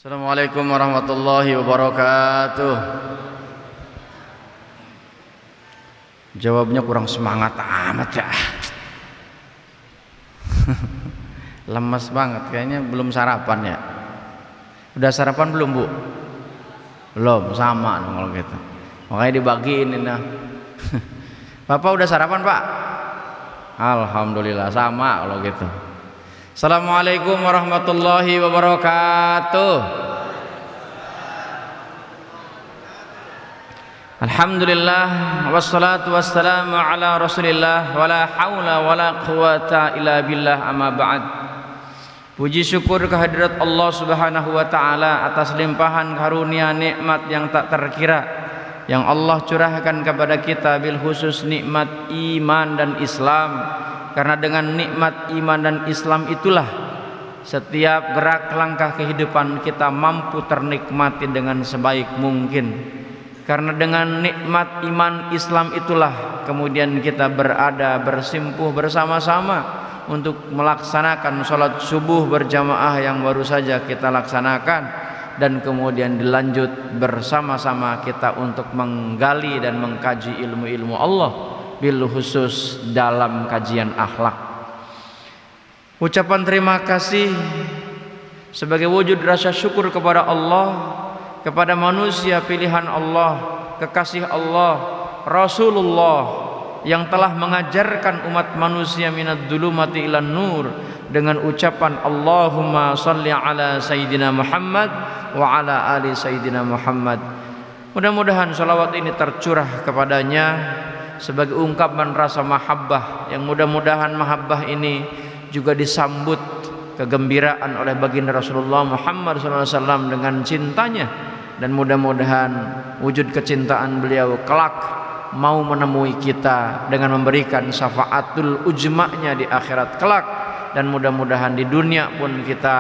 Assalamualaikum warahmatullahi wabarakatuh. Jawabnya kurang semangat amat ya. Lemes banget, kayaknya belum sarapan ya. Udah sarapan belum Bu? Belum, sama dong kalau gitu. Makanya dibagiin ini nah. Bapak udah sarapan Pak? Alhamdulillah sama kalau gitu. Assalamualaikum warahmatullahi wabarakatuh. Alhamdulillah wassalatu wassalamu ala rasulillah wala hawla wala quwata illa billah amma ba'd. Puji syukur kehadirat Allah subhanahu wa ta'ala atas limpahan karunia nikmat yang tak terkira yang Allah curahkan kepada kita, bil khusus nikmat iman dan Islam. Karena dengan nikmat iman dan Islam itulah setiap gerak langkah kehidupan kita mampu ternikmati dengan sebaik mungkin. Karena dengan nikmat iman Islam itulah kemudian kita berada bersimpuh bersama-sama untuk melaksanakan sholat subuh berjamaah yang baru saja kita laksanakan, dan kemudian dilanjut bersama-sama kita untuk menggali dan mengkaji ilmu-ilmu Allah, bil khusus dalam kajian akhlak. Ucapan terima kasih sebagai wujud rasa syukur kepada Allah, kepada manusia pilihan Allah, kekasih Allah, Rasulullah yang telah mengajarkan umat manusia minad dhulumati ilan nur dengan ucapan Allahumma salli ala Sayyidina Muhammad wa ala ali Sayyidina Muhammad. Mudah-mudahan salawat ini tercurah kepadanya sebagai ungkapan rasa mahabbah, yang mudah-mudahan mahabbah ini juga disambut kegembiraan oleh baginda Rasulullah Muhammad SAW dengan cintanya, dan mudah-mudahan wujud kecintaan beliau kelak mau menemui kita dengan memberikan syafaatul ujma'nya di akhirat kelak, dan mudah-mudahan di dunia pun kita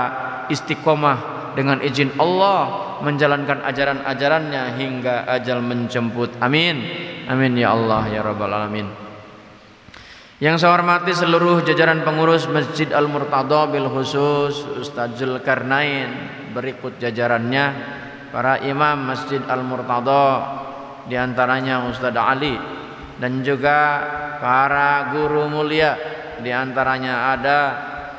istiqomah dengan izin Allah menjalankan ajaran-ajarannya hingga ajal menjemput. Amin. Amin ya Allah ya Rabbal Alamin. Yang saya hormati seluruh jajaran pengurus Masjid Al-Murtadha, bil khusus Ustaz Zulkarnain, berikut jajarannya para imam Masjid Al-Murtadha, diantaranya Ustaz Ali, dan juga para guru mulia, diantaranya ada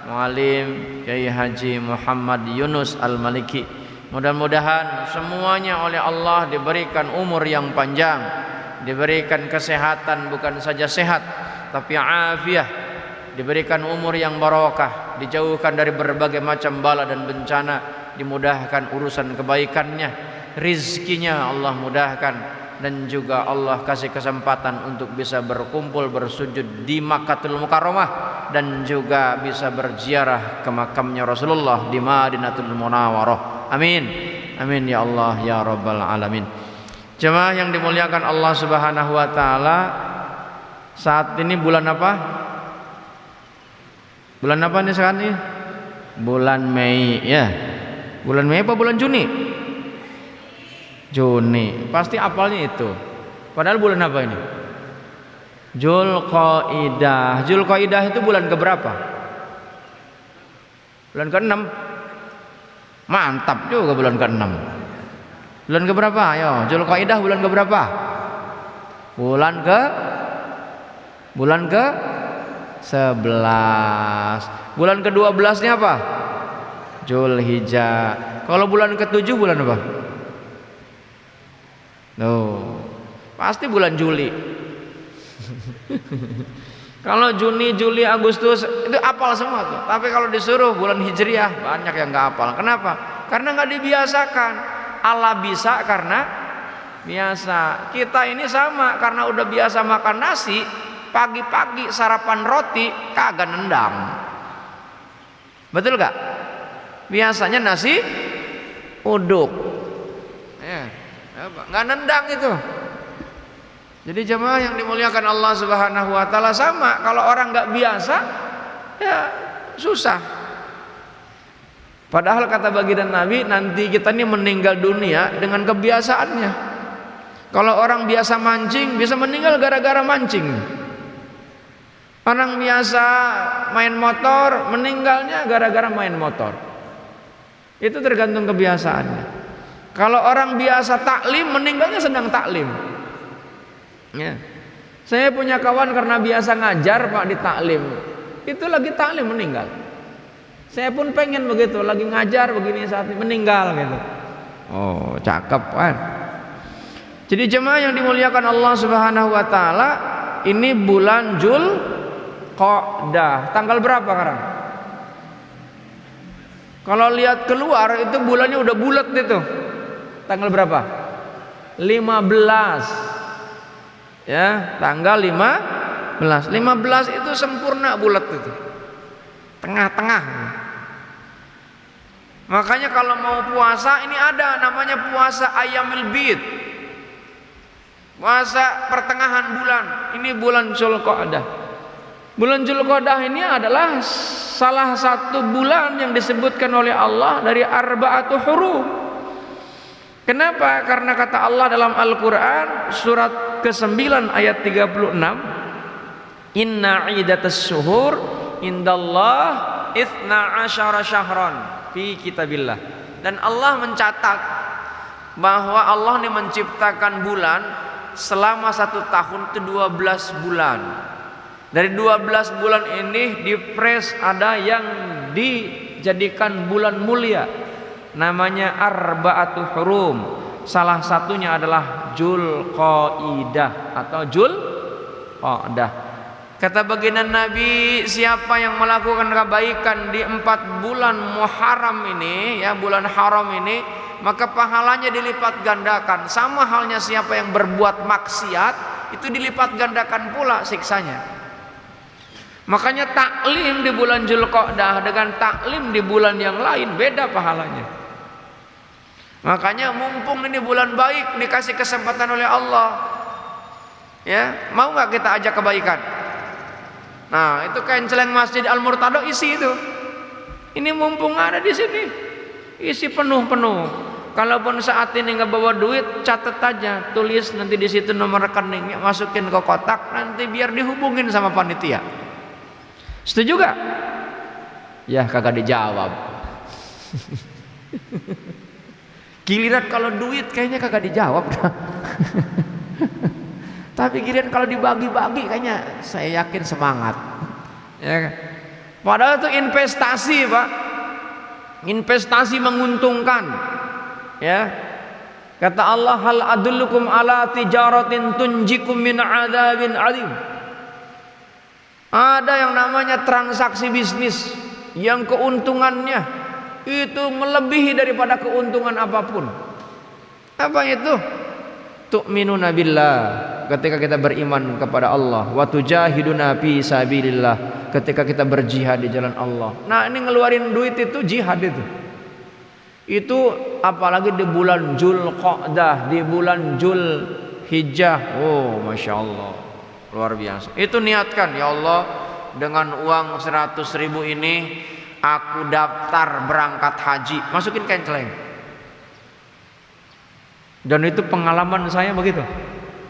Muallim Kiai Haji Muhammad Yunus Al-Maliki. Mudah-mudahan semuanya oleh Allah diberikan umur yang panjang, diberikan kesehatan, bukan saja sehat tapi afiah, diberikan umur yang barokah, dijauhkan dari berbagai macam bala dan bencana, dimudahkan urusan kebaikannya, rizkinya Allah mudahkan, dan juga Allah kasih kesempatan untuk bisa berkumpul bersujud di Makkahul Mukarramah, dan juga bisa berziarah ke makamnya Rasulullah di Madinatul Munawwarah. Amin. Amin ya Allah ya Rabbal Alamin. Jemaah yang dimuliakan Allah Subhanahu wa taala, saat ini bulan apa? Bulan apa nih sekarang ini? Bulan Mei ya. Bulan Mei apa bulan Juni? Juni. Pasti apalnya itu. Padahal bulan apa ini? Dzulqaidah. Dzulqaidah itu bulan keberapa? Bulan ke-6. Mantap juga bulan ke-6. Bulan keberapa? Ayo, Dzulqaidah bulan keberapa? Bulan ke 11. Bulan ke-12 nya apa? Dzulhijjah. Kalau bulan ke-7 bulan apa? Pasti bulan Juli. Kalau Juni, Juli, Agustus itu apal semua tuh. Tapi kalau disuruh bulan Hijriah banyak yang nggak apal. Kenapa? Karena nggak dibiasakan. Allah bisa karena biasa. Kita ini sama, karena udah biasa makan nasi. Pagi-pagi sarapan roti kagak nendang. Betul gak? Biasanya nasi uduk, nggak nendang itu. Jadi jemaah yang dimuliakan Allah Subhanahu wa taala, sama kalau orang nggak biasa ya susah. Padahal kata baginda Nabi, nanti kita ini meninggal dunia dengan kebiasaannya. Kalau orang biasa mancing bisa meninggal gara-gara mancing. Orang biasa main motor meninggalnya gara-gara main motor. Itu tergantung kebiasaannya. Kalau orang biasa taklim, meninggalnya sedang taklim. Ya. Saya punya kawan karena biasa ngajar Pak di taklim, itu lagi taklim meninggal. Saya pun pengen begitu, lagi ngajar begini saat ini meninggal gitu. Oh, cakep kan? Jadi jemaah yang dimuliakan Allah Subhanahu wa taala, ini bulan Dzulqa'dah. Tanggal berapa sekarang? Kalau lihat keluar itu bulannya udah bulat itu. Tanggal berapa? 15. Ya, tanggal 15. 15 itu sempurna bulat itu. Tengah-tengah. Makanya kalau mau puasa ini ada namanya puasa Ayyamil Bid. Puasa pertengahan bulan. Ini bulan Dzulqa'dah. Bulan Dzulqa'dah ini adalah salah satu bulan yang disebutkan oleh Allah dari arba'atu huruf. Kenapa? Karena kata Allah dalam Al-Quran surat ke-9 ayat 36, Inna iddatas syuhur indallah itsna asyara syahran fi kitabillah. Dan Allah mencatat bahwa Allah ini menciptakan bulan selama 1 tahun itu 12 bulan. Dari 12 bulan ini dipres ada yang dijadikan bulan mulia, namanya arba'atu hurum. Salah satunya adalah Dzulqa'dah atau Dzulqa'dah. Kata baginda Nabi, siapa yang melakukan kebaikan di 4 bulan Muharram ini, ya bulan haram ini, maka pahalanya dilipat gandakan. Sama halnya siapa yang berbuat maksiat, itu dilipat gandakan pula siksanya. Makanya taklim di bulan Dzulqa'dah dengan taklim di bulan yang lain beda pahalanya. Makanya mumpung ini bulan baik, dikasih kesempatan oleh Allah, ya mau nggak kita ajak kebaikan? Nah itu kain celeng Masjid Al-Murtado isi itu. Ini mumpung ada di sini, isi penuh-penuh. Kalaupun saat ini nggak bawa duit, catat aja, tulis nanti di situ nomor rekeningnya, masukin ke kotak, nanti biar dihubungin sama panitia. Setuju gak? Ya kagak dijawab. Giliran kalau duit kayaknya kagak dijawab. Tapi giliran kalau dibagi-bagi kayaknya saya yakin semangat. Ya kan? Padahal itu investasi Pak. Investasi menguntungkan. Ya. Kata Allah, hal adullukum ala tijaratin tunjikum min adzabin alim. Ada yang namanya transaksi bisnis yang keuntungannya itu melebihi daripada keuntungan apapun. Apa itu? Tu'minuna billah, ketika kita beriman kepada Allah, wa tujahiduna fi sabilillah, ketika kita berjihad di jalan Allah. Nah, ini ngeluarin duit itu jihad itu. Itu apalagi di bulan Dzulqa'dah, di bulan Dzulhijjah. Oh, Masya Allah, luar biasa. Itu niatkan, ya Allah, dengan uang 100.000 ini aku daftar berangkat haji, masukin kain celeng. Dan itu pengalaman saya begitu.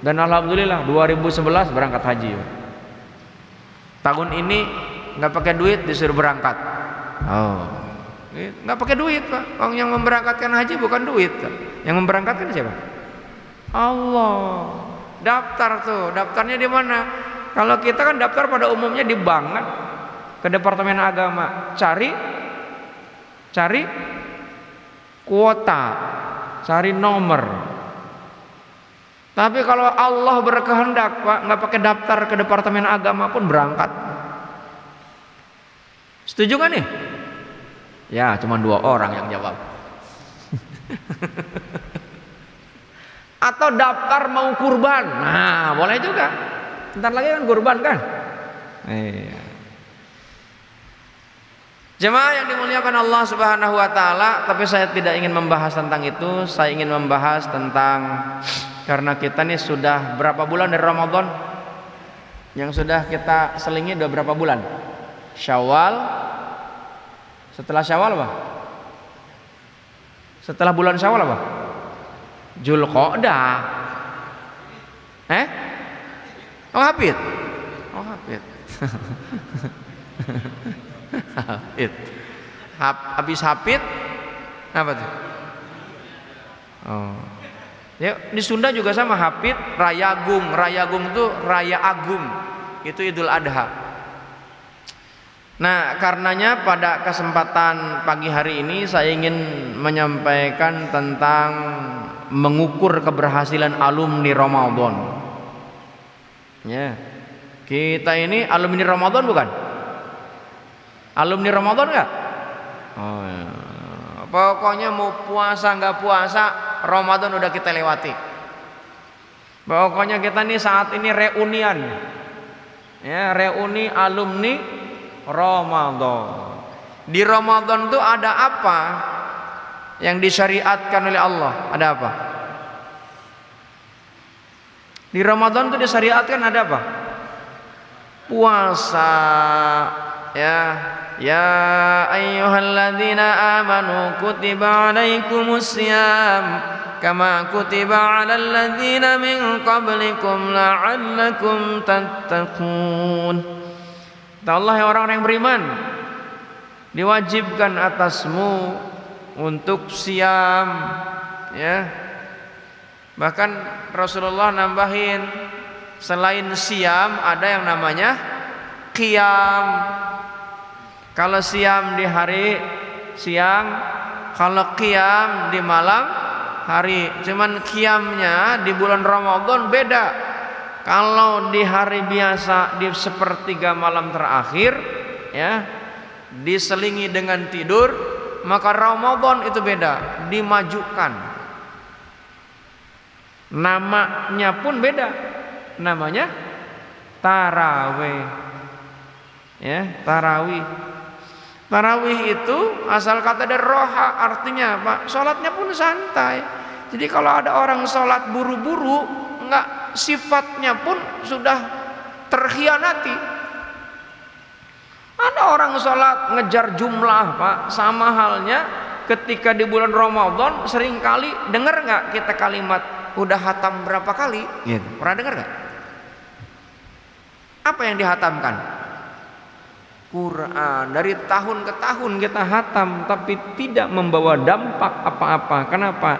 Dan alhamdulillah 2011 berangkat haji. Tahun ini nggak pakai duit disuruh berangkat. Oh, nggak pakai duit Pak. Orang yang memberangkatkan haji bukan duit. Yang memberangkatkan siapa? Allah. Daftar tuh, daftarnya di mana? Kalau kita kan daftar pada umumnya di bank kan, ke Departemen Agama, cari kuota, cari nomor. Tapi kalau Allah berkehendak Pak, nggak pakai daftar ke Departemen Agama pun berangkat. Setuju kan nih? Ya, cuma 2 orang yang jawab. Atau daftar mau kurban, nah boleh juga. Bentar lagi kan kurban kan? Iya. Jemaah yang dimuliakan Allah Subhanahu wa taala, tapi saya tidak ingin membahas tentang itu. Saya ingin membahas tentang, karena kita nih sudah berapa bulan dari Ramadan? Yang sudah kita selingi udah berapa bulan? Syawal. Setelah Syawal apa? Setelah bulan Syawal apa? Dzulqa'dah. Oh hafid. Oh hafid. Hafid. Habis hafid Apa tuh? Oh. Ya, di Sunda juga sama, Hapit Rayagung. Rayagung itu Raya Agung. Itu Idul Adha. Nah, karenanya pada kesempatan pagi hari ini saya ingin menyampaikan tentang mengukur keberhasilan alumni Ramadan. Ya. Kita ini alumni Ramadan bukan? Alumni Ramadan enggak? Oh, ya. Pokoknya mau puasa nggak puasa, Ramadan udah kita lewati. Pokoknya kita nih saat ini reunian, ya, reuni alumni Ramadan. Di Ramadan tuh ada apa yang disyariatkan oleh Allah? Ada apa? Di Ramadan tuh disyariatkan ada apa? Puasa, ya. Ya ayyuhalladzina amanu kutiba alaikumus syiyam kama kutiba alal ladzina min qablikum la'allakum tattaqun. Allah ya orang-orang yang beriman, diwajibkan atasmu untuk siam, ya. Bahkan Rasulullah nambahin, selain siam ada yang namanya qiyam. Kalau siam di hari siang, kalau qiyam di malam hari. Cuman qiyamnya di bulan Ramadan beda. Kalau di hari biasa di sepertiga malam terakhir, ya, diselingi dengan tidur, maka Ramadan itu beda, dimajukan. Namanya pun beda. Namanya tarawih. Ya, tarawih. Tarawih itu asal kata dari roha, artinya apa? Sholatnya pun santai. Jadi kalau ada orang sholat buru-buru, enggak, sifatnya pun sudah terkhianati. Ada orang sholat ngejar jumlah, Pak. Sama halnya ketika di bulan Ramadan seringkali dengar nggak kita kalimat udah hatam berapa kali? Gitu. Pernah dengar nggak? Apa yang dihatamkan? Quran. Dari tahun ke tahun kita hatam, tapi tidak membawa dampak apa-apa. Kenapa?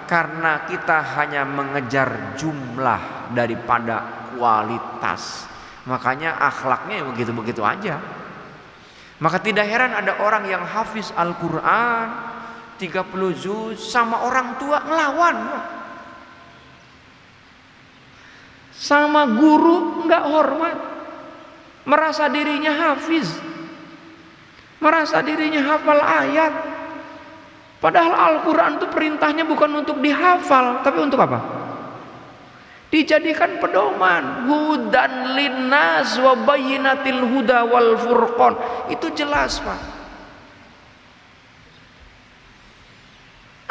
Karena kita hanya mengejar jumlah daripada kualitas. Makanya akhlaknya begitu-begitu aja. Maka tidak heran ada orang yang hafiz Al-Quran 30 juz sama orang tua ngelawan. Sama guru nggak hormat. Merasa dirinya hafiz, merasa dirinya hafal ayat. Padahal Al-Quran itu perintahnya bukan untuk dihafal, tapi untuk apa? Dijadikan pedoman. Hudan linnas wa bayyinatil huda wal furqan. Itu jelas, Pak.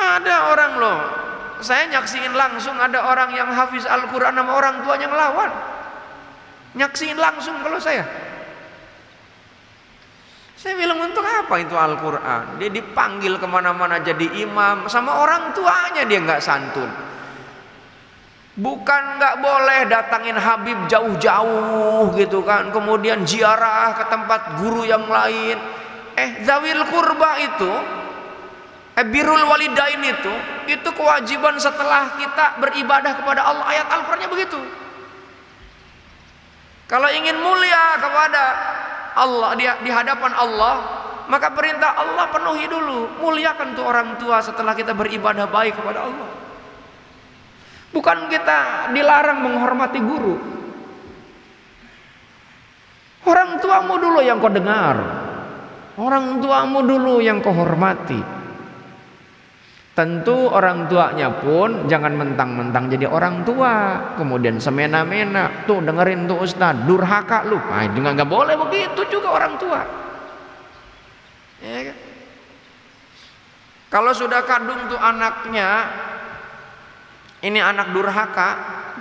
Ada orang loh, saya nyaksiin langsung ada orang yang hafiz Al-Quran sama orang tuanya ngelawan. Nyaksiin langsung kalau saya bilang untuk apa itu Al-Quran? Dia dipanggil kemana-mana jadi imam, sama orang tuanya dia nggak santun. Bukan nggak boleh datangin Habib jauh-jauh gitu kan, kemudian ziarah ke tempat guru yang lain. Zawil kurba itu, birrul walidain itu kewajiban setelah kita beribadah kepada Allah. Ayat Al-Qurannya begitu. Kalau ingin mulia kepada Allah di hadapan Allah, maka perintah Allah penuhi dulu. Muliakan tuh orang tua setelah kita beribadah baik kepada Allah. Bukan kita dilarang menghormati guru. Orang tuamu dulu yang kau dengar, orang tuamu dulu yang kau hormati. Tentu orang tuanya pun jangan mentang-mentang jadi orang tua kemudian semena-mena tuh dengerin tuh ustaz, durhaka lu. Nah, juga nggak boleh begitu juga orang tua. Ya kan? Kalau sudah kadung tuh anaknya, ini anak durhaka,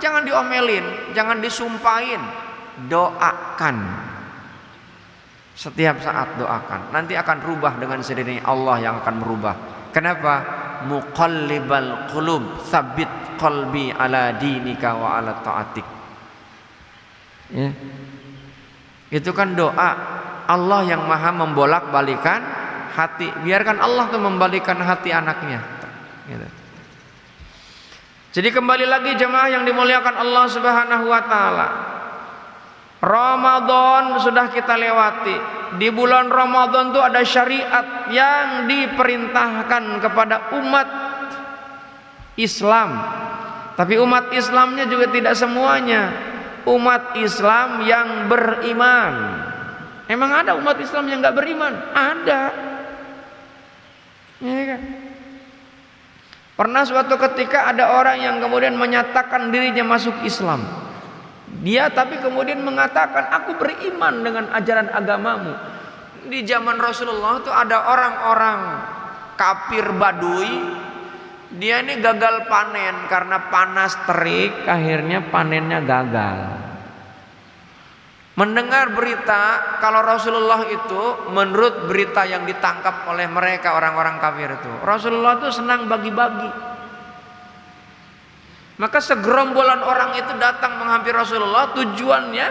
jangan diomelin, jangan disumpahin, doakan. Setiap saat doakan. Nanti akan rubah dengan sendirinya, Allah yang akan merubah. Kenapa? Muqallibal qulub tsabbit qalbi ala dinika wa ala ta'atik. Ya. Itu kan doa Allah yang maha membolak-balikan hati, biarkan Allah tuh membalikan hati anaknya gitu. Jadi kembali lagi jemaah yang dimuliakan Allah Subhanahu wa taala, Ramadan sudah kita lewati. Di bulan Ramadan tuh ada syariat yang diperintahkan kepada umat Islam. Tapi umat Islamnya juga tidak semuanya. Umat Islam yang beriman. Emang ada umat Islam yang nggak beriman? Ada. Ya kan? Pernah suatu ketika ada orang yang kemudian menyatakan dirinya masuk Islam. Dia tapi kemudian mengatakan, aku beriman dengan ajaran agamamu. Di zaman Rasulullah itu ada orang-orang kafir Badui. Dia ini gagal panen karena panas terik, akhirnya panennya gagal. Mendengar berita kalau Rasulullah itu, menurut berita yang ditangkap oleh mereka orang-orang kafir itu, Rasulullah itu senang bagi-bagi. Maka segerombolan orang itu datang menghampiri Rasulullah, tujuannya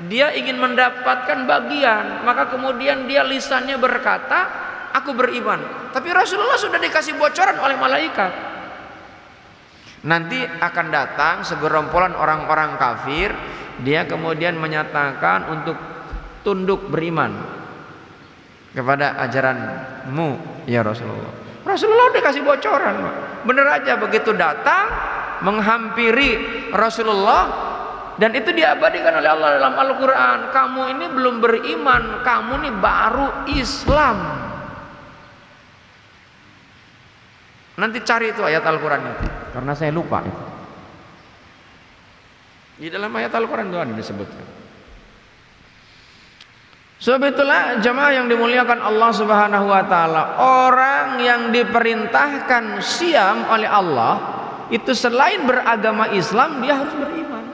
dia ingin mendapatkan bagian. Maka kemudian dia lisannya berkata, aku beriman. Tapi Rasulullah sudah dikasih bocoran oleh malaikat, nanti akan datang segerombolan orang-orang kafir. Dia kemudian menyatakan untuk tunduk beriman kepada ajaranmu ya Rasulullah. Rasulullah dikasih bocoran, bener aja begitu datang menghampiri Rasulullah, dan itu diabadikan oleh Allah dalam Al-Quran. Kamu ini belum beriman, kamu ini baru Islam. Nanti cari itu ayat Al-Quran itu, karena saya lupa itu. Di dalam ayat Al-Quran itu ada disebutkan. Sebab itulah jemaah yang dimuliakan Allah Subhanahu wa taala, orang yang diperintahkan siam oleh Allah itu selain beragama Islam, dia harus beriman.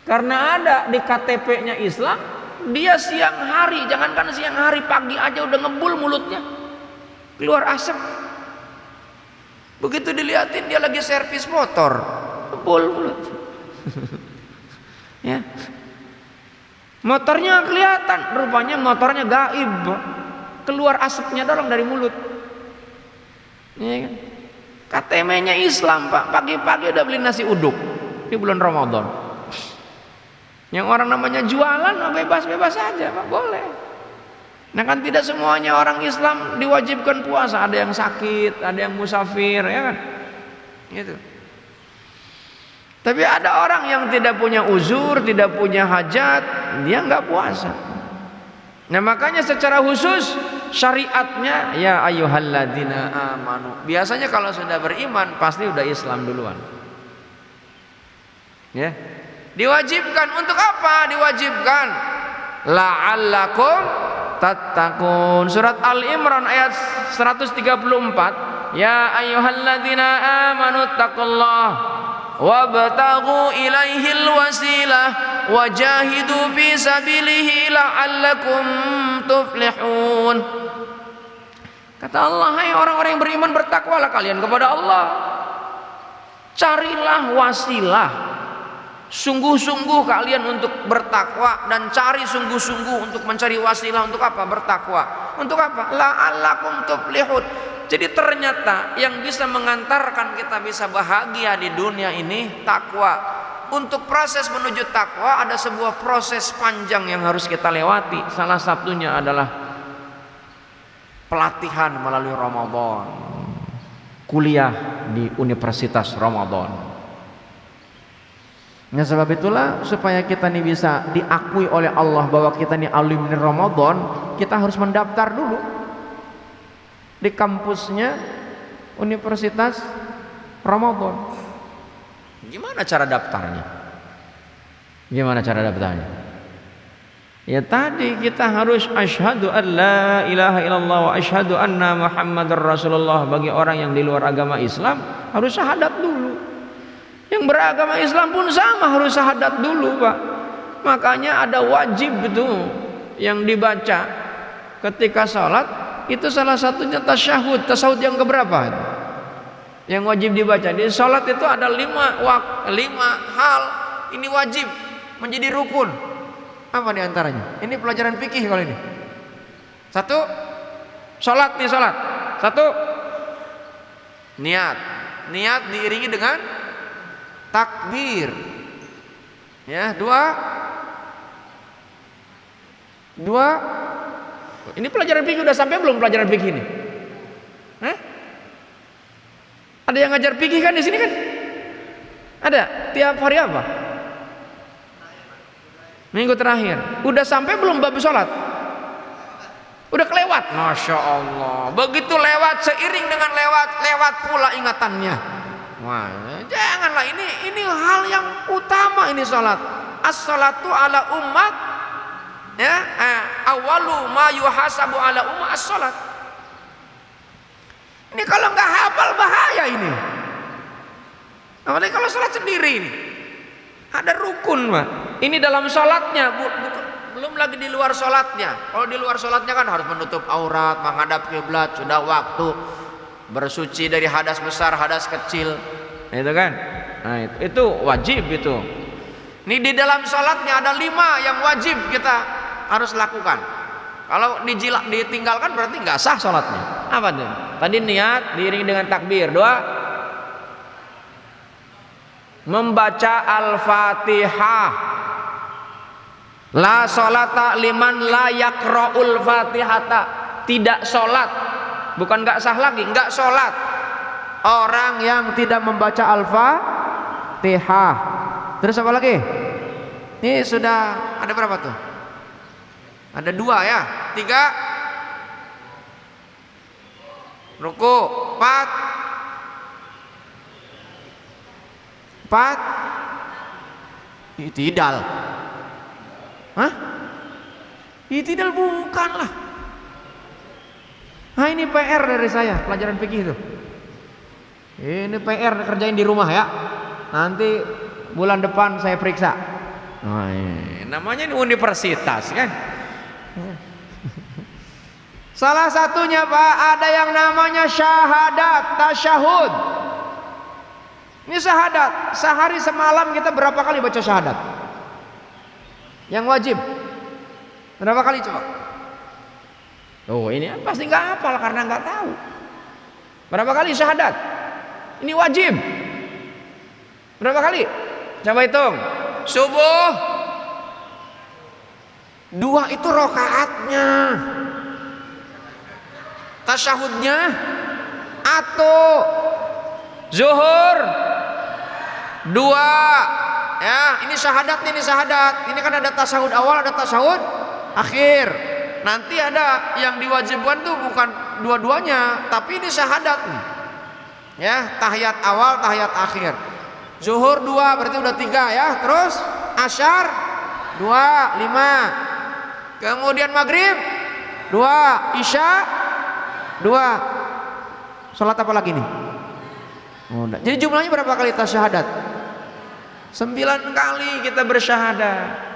Karena ada di KTP-nya Islam, dia siang hari, jangankan siang hari, pagi aja udah ngebul mulutnya, keluar asap. Begitu dilihatin dia lagi servis motor, ngebul mulut. Ya, motornya kelihatan, rupanya motornya gaib, keluar asapnya doang dari mulut. Ya kan? KTM-nya Islam pak, pagi-pagi udah beli nasi uduk di bulan Ramadan. Yang orang namanya jualan bebas-bebas saja pak, boleh. Nah kan tidak semuanya orang Islam diwajibkan puasa, ada yang sakit, ada yang musafir, ya kan? Gitu. Tapi ada orang yang tidak punya uzur, tidak punya hajat, dia nggak puasa. Nah makanya secara khusus syariatnya ya ayyuhalladzina amanu. Biasanya kalau sudah beriman pasti udah Islam duluan. Ya. Diwajibkan untuk apa? Diwajibkan la'allakum tattaqun. Surat Al-Imran ayat 134. Ya ayyuhalladzina amanu taqullaha wabtaghu ilaihil wasilah wajahidu fi sabilihi la'allakum tuflihun. Kata Allah, hai orang-orang yang beriman, bertakwalah kalian kepada Allah, carilah wasilah, sungguh-sungguh kalian untuk bertakwa, dan cari sungguh-sungguh untuk mencari wasilah. Untuk apa? Bertakwa. Untuk apa? La'allakum tuflihun. Jadi ternyata yang bisa mengantarkan kita bisa bahagia di dunia ini takwa. Untuk proses menuju takwa ada sebuah proses panjang yang harus kita lewati. Salah satunya adalah pelatihan melalui Ramadan, kuliah di Universitas Ramadan. Nah sebab itulah supaya kita ini bisa diakui oleh Allah bahwa kita ini alumni Ramadan, kita harus mendaftar dulu di kampusnya Universitas Ramadan. Gimana cara daftarnya? Gimana cara daftarnya? Ya tadi kita harus asyhadu an la ilaha illallah wa asyhadu anna Muhammadar Rasulullah. Bagi orang yang di luar agama Islam harus syahadat dulu. Yang beragama Islam pun sama, harus syahadat dulu pak. Makanya ada wajib itu yang dibaca ketika sholat. Itu salah satunya tasyahud. Tasyahud yang keberapa? Yang wajib dibaca. Di sholat itu ada 5 hal. Ini wajib menjadi rukun. Apa diantaranya? Ini pelajaran fikih kalau ini. 1, Sholat nih, sholat. Satu, niat. Niat diiringi dengan takbir. Ya, dua. Ini pelajaran fikih udah sampai belum pelajaran fikih ini? Ada yang ngajar fikih kan di sini kan? Ada. Tiap hari apa? Minggu terakhir. Udah sampai belum bab sholat? Udah kelewat. Masya Allah. Begitu lewat, seiring dengan lewat pula ingatannya. Wah, janganlah, ini hal yang utama ini sholat. As-salatu ala umat, ya, awalu ma yuhasabu ala umat as-salat. Ini kalau nggak hafal bahaya ini. Apalagi kalau sholat sendiri ini. Ada rukun, Pak. Ini dalam sholatnya, belum lagi di luar sholatnya. Kalau di luar sholatnya kan harus menutup aurat, menghadap kiblat, sudah waktu, bersuci dari hadas besar, hadas kecil, itu kan? Nah, itu wajib itu. Ini di dalam sholatnya ada 5 yang wajib kita harus lakukan. Kalau ditinggalkan berarti nggak sah sholatnya. Apa tuh? Tadi niat diiringi dengan takbir. 2, membaca Al-Fatihah. La sholata liman la yaqra'ul Fatihata. Tidak sholat, bukan nggak sah lagi, nggak sholat orang yang tidak membaca Al-Fatihah. Terus apa lagi? Ini sudah ada berapa tuh? Ada 2 ya. 3 ruku, 4 i'tidal. Hah? I'tidal bukan lah. Nah, ini PR dari saya, pelajaran fikih itu. Ini PR kerjain di rumah ya. Nanti bulan depan saya periksa. Oh, namanya ini universitas kan. Salah satunya Pak, ada yang namanya syahadat, tasyahud. Ini syahadat. Sehari semalam kita berapa kali baca syahadat? Yang wajib berapa kali coba? Oh, ini pasti nggak hafal karena nggak tahu. Berapa kali syahadat? Ini wajib. Berapa kali? Coba hitung. Subuh 2 itu rokaatnya. Tasyahudnya atau zuhur 2. Ya, ini syahadat, ini syahadat. Ini kan ada tasyahud awal, ada tasyahud akhir. Nanti ada yang diwajibkan tuh bukan dua-duanya, tapi ini syahadat nih. Ya, tahiyat awal, tahiyat akhir. Zuhur 2 berarti udah 3 ya. Terus asyar 2, 5. Kemudian maghrib 2, isya 2. Salat apa lagi nih? Oh, jadi jumlahnya berapa kali tasyahadat? 9 kali kita bersyahadat.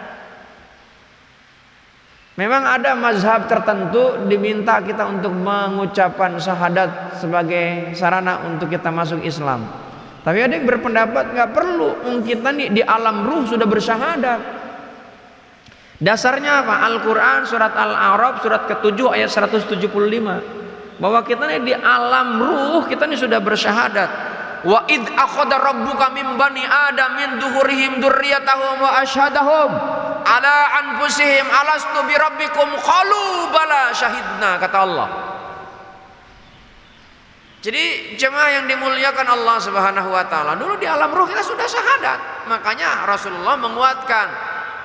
Memang ada mazhab tertentu diminta kita untuk mengucapkan syahadat sebagai sarana untuk kita masuk Islam. Tapi ada yang berpendapat nggak perlu, kita nih di alam ruh sudah bersyahadat. Dasarnya apa? Al-Quran surat Al-A'raf surat ke-7 ayat 175, bahwa kita nih di alam ruh kita nih sudah bersyahadat. Wa id akhadha rabbuka min bani adam min duhurihim dzurriyyatahum wa asyhadahum ala anfusihim alastu bi rabbikum qalu bala syahidna, kata Allah. Jadi jemaah yang dimuliakan Allah Subhanahu wa taala, dulu di alam ruh kita sudah syahadat. Makanya Rasulullah menguatkan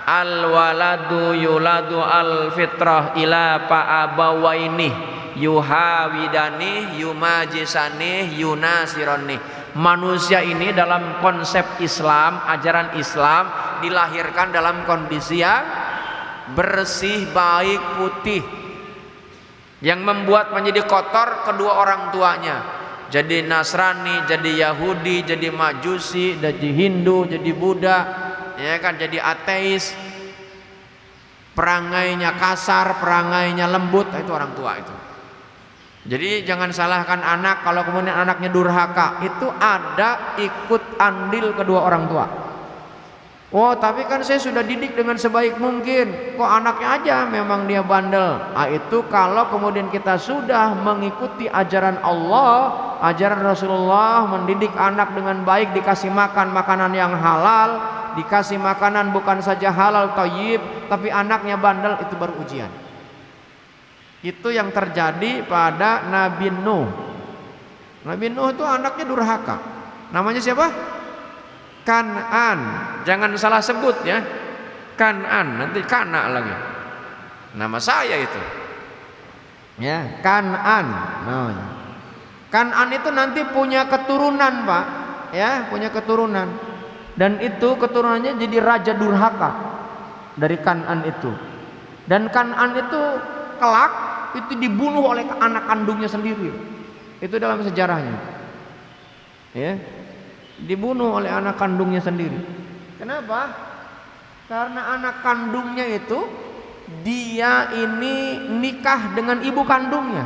al waladu yuladu al fitrah ila pa'abawaini yuhawidani yumajisani yunasirani. Manusia ini dalam konsep Islam, ajaran Islam, dilahirkan dalam kondisi yang bersih, baik, putih. Yang membuat menjadi kotor kedua orang tuanya. Jadi Nasrani, jadi Yahudi, jadi Majusi, jadi Hindu, jadi Buddha, ya kan, jadi ateis. Perangainya kasar, perangainya lembut, itu orang tua itu. Jadi jangan salahkan anak kalau kemudian anaknya durhaka, itu ada ikut andil kedua orang tua. Oh, tapi kan saya sudah didik dengan sebaik mungkin. Kok anaknya aja memang dia bandel. Itu kalau kemudian kita sudah mengikuti ajaran Allah, ajaran Rasulullah, mendidik anak dengan baik, dikasih makan makanan yang halal, dikasih makanan bukan saja halal thayyib, tapi anaknya bandel, itu baru ujian. Itu yang terjadi pada Nabi Nuh. Nabi Nuh itu anaknya durhaka. Namanya siapa? Kan'an. Jangan salah sebut ya. Kan'an, nanti kana lagi. Nama saya itu. Ya, Kan'an namanya. Kan'an itu nanti punya keturunan, Pak. Ya, punya keturunan. Dan itu keturunannya jadi raja durhaka dari Kan'an itu. Dan Kan'an itu kelak itu dibunuh oleh anak kandungnya sendiri. Itu dalam sejarahnya. Ya. Dibunuh oleh anak kandungnya sendiri. Kenapa? Karena anak kandungnya itu dia ini nikah dengan ibu kandungnya.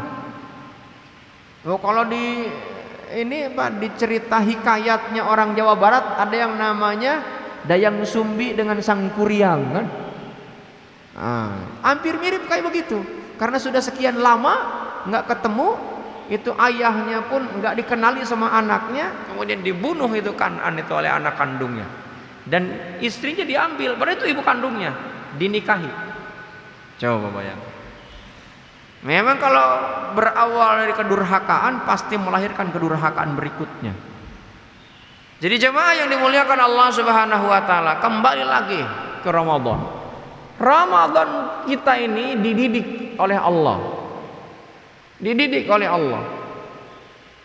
Oh, kalau di ini Pak, dicerita hikayatnya orang Jawa Barat ada yang namanya Dayang Sumbi dengan Sang Kuryang kan? Hampir mirip kayak begitu. Karena sudah sekian lama nggak ketemu, itu ayahnya pun nggak dikenali sama anaknya, kemudian dibunuh itu Kan'an itu oleh anak kandungnya, dan istrinya diambil, padahal itu ibu kandungnya, dinikahi. Coba bayangkan. Memang kalau berawal dari kedurhakaan pasti melahirkan kedurhakaan berikutnya. Jadi jemaah yang dimuliakan Allah Subhanahu wa taala, kembali lagi ke Ramadan. Ramadan kita ini dididik oleh Allah. Dididik oleh Allah.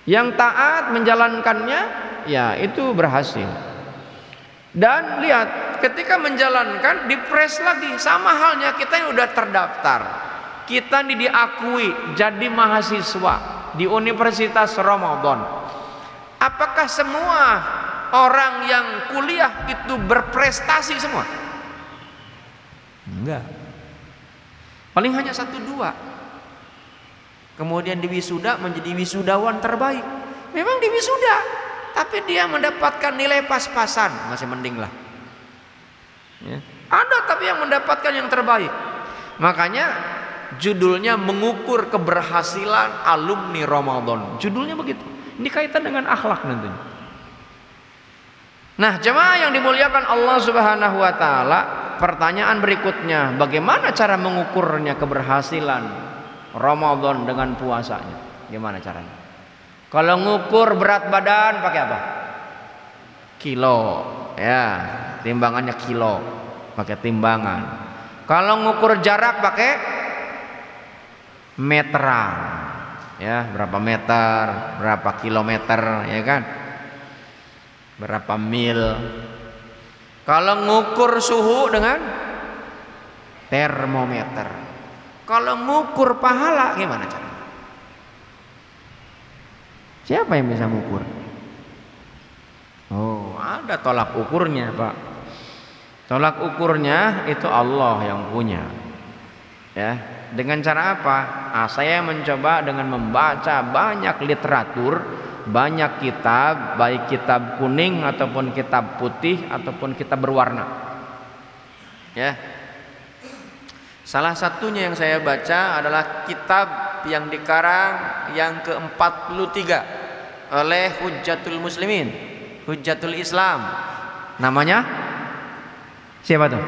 Yang taat menjalankannya, ya itu berhasil. Dan lihat, ketika menjalankan dipres lagi, sama halnya kita yang udah terdaftar, kita ini diakui jadi mahasiswa di Universitas Ramadan. Apakah semua orang yang kuliah itu berprestasi semua? Enggak. Paling hanya 1-2. Kemudian di wisuda menjadi wisudawan terbaik. Memang di wisuda, tapi dia mendapatkan nilai pas-pasan, masih mending lah ya. Ada tapi yang mendapatkan yang terbaik. Makanya judulnya mengukur keberhasilan alumni Ramadan. Judulnya begitu. Ini kaitan dengan akhlak nantinya. Nah, jemaah yang dimuliakan Allah Subhanahu wa taala, pertanyaan berikutnya, bagaimana cara mengukurnya keberhasilan Ramadan dengan puasanya? Gimana caranya? Kalau ngukur berat badan pakai apa? Kilo, ya, timbangannya kilo, pakai timbangan. Kalau ngukur jarak pakai meteran, ya, berapa meter, berapa kilometer, ya kan? Berapa mil. Kalau ngukur suhu dengan termometer. Kalau ngukur pahala gimana caranya? Siapa yang bisa mengukur? Oh, ada tolak ukurnya, Pak. Tolak ukurnya itu Allah yang punya. Ya, dengan cara apa? Saya mencoba dengan membaca banyak literatur, banyak kitab, baik kitab kuning ataupun kitab putih ataupun kitab berwarna. Ya. Salah satunya yang saya baca adalah kitab yang dikarang yang ke-43 oleh Hujjatul Muslimin, Hujjatul Islam. Namanya siapa tuh?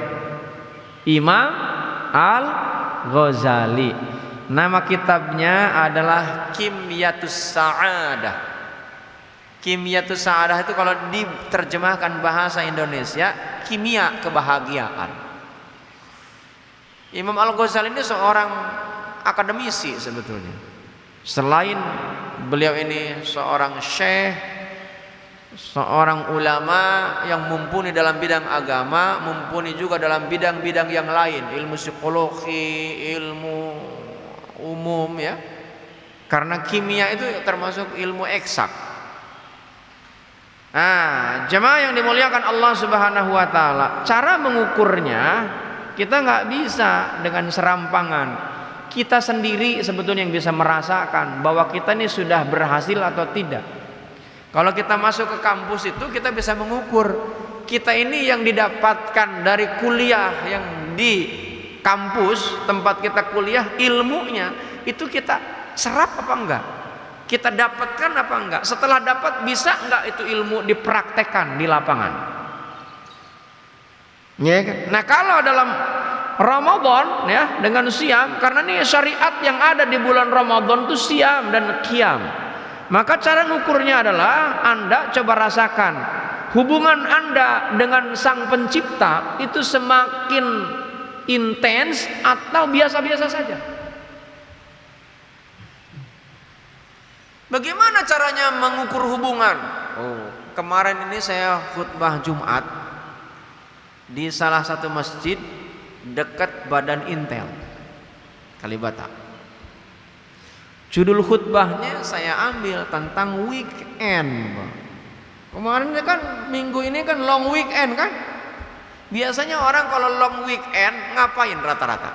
Imam Al-Ghazali. Nama kitabnya adalah Kimyatus Sa'adah. Kimyatus Sa'adah itu kalau diterjemahkan bahasa Indonesia, kimia kebahagiaan. Imam Al-Ghazali ini seorang akademisi sebetulnya. Selain beliau ini seorang syekh, seorang ulama yang mumpuni dalam bidang agama, mumpuni juga dalam bidang-bidang yang lain, ilmu psikologi, ilmu umum ya. Karena kimia itu termasuk ilmu eksak. Jemaah yang dimuliakan Allah Subhanahu wa taala, cara mengukurnya kita nggak bisa dengan serampangan. Kita sendiri sebetulnya yang bisa merasakan bahwa kita ini sudah berhasil atau tidak. Kalau kita masuk ke kampus itu kita bisa mengukur kita ini yang didapatkan dari kuliah yang di kampus tempat kita kuliah, ilmunya itu kita serap apa enggak? Kita dapatkan apa enggak? Setelah dapat bisa enggak itu ilmu dipraktekkan di lapangan? Ya kan? Nah, kalau dalam Ramadan ya dengan siam, karena ini syariat yang ada di bulan Ramadan itu siam dan qiyam. Maka cara ngukurnya adalah Anda coba rasakan hubungan Anda dengan Sang Pencipta itu semakin intens atau biasa-biasa saja. Bagaimana caranya mengukur hubungan? Kemarin ini saya khutbah Jumat di salah satu masjid dekat Badan Intel Kalibata. Judul khutbahnya saya ambil tentang weekend. Kemarin kan minggu ini kan long weekend kan. Biasanya orang kalau long weekend ngapain rata-rata?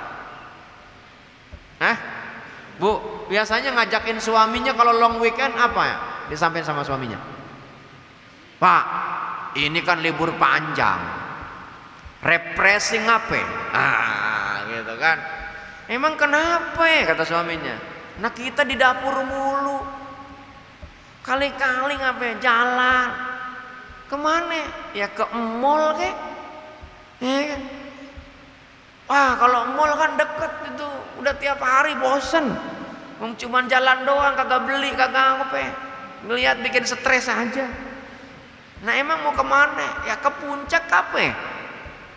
Bu, biasanya ngajakin suaminya kalau long weekend apa ya? Disampaikan sama suaminya, Pak, ini kan libur panjang, refreshing apa? Gitu kan. Emang kenapa ya, kata suaminya? Nah, kita di dapur mulu, kali-kali ngapain jalan kemana ya, ke mall kek ya kan. Wah, kalau mall kan deket itu, udah tiap hari bosen, cuman jalan doang, kagak beli, kagak apa, ngelihat bikin stres aja. Nah, emang mau kemana ya, ke puncak apa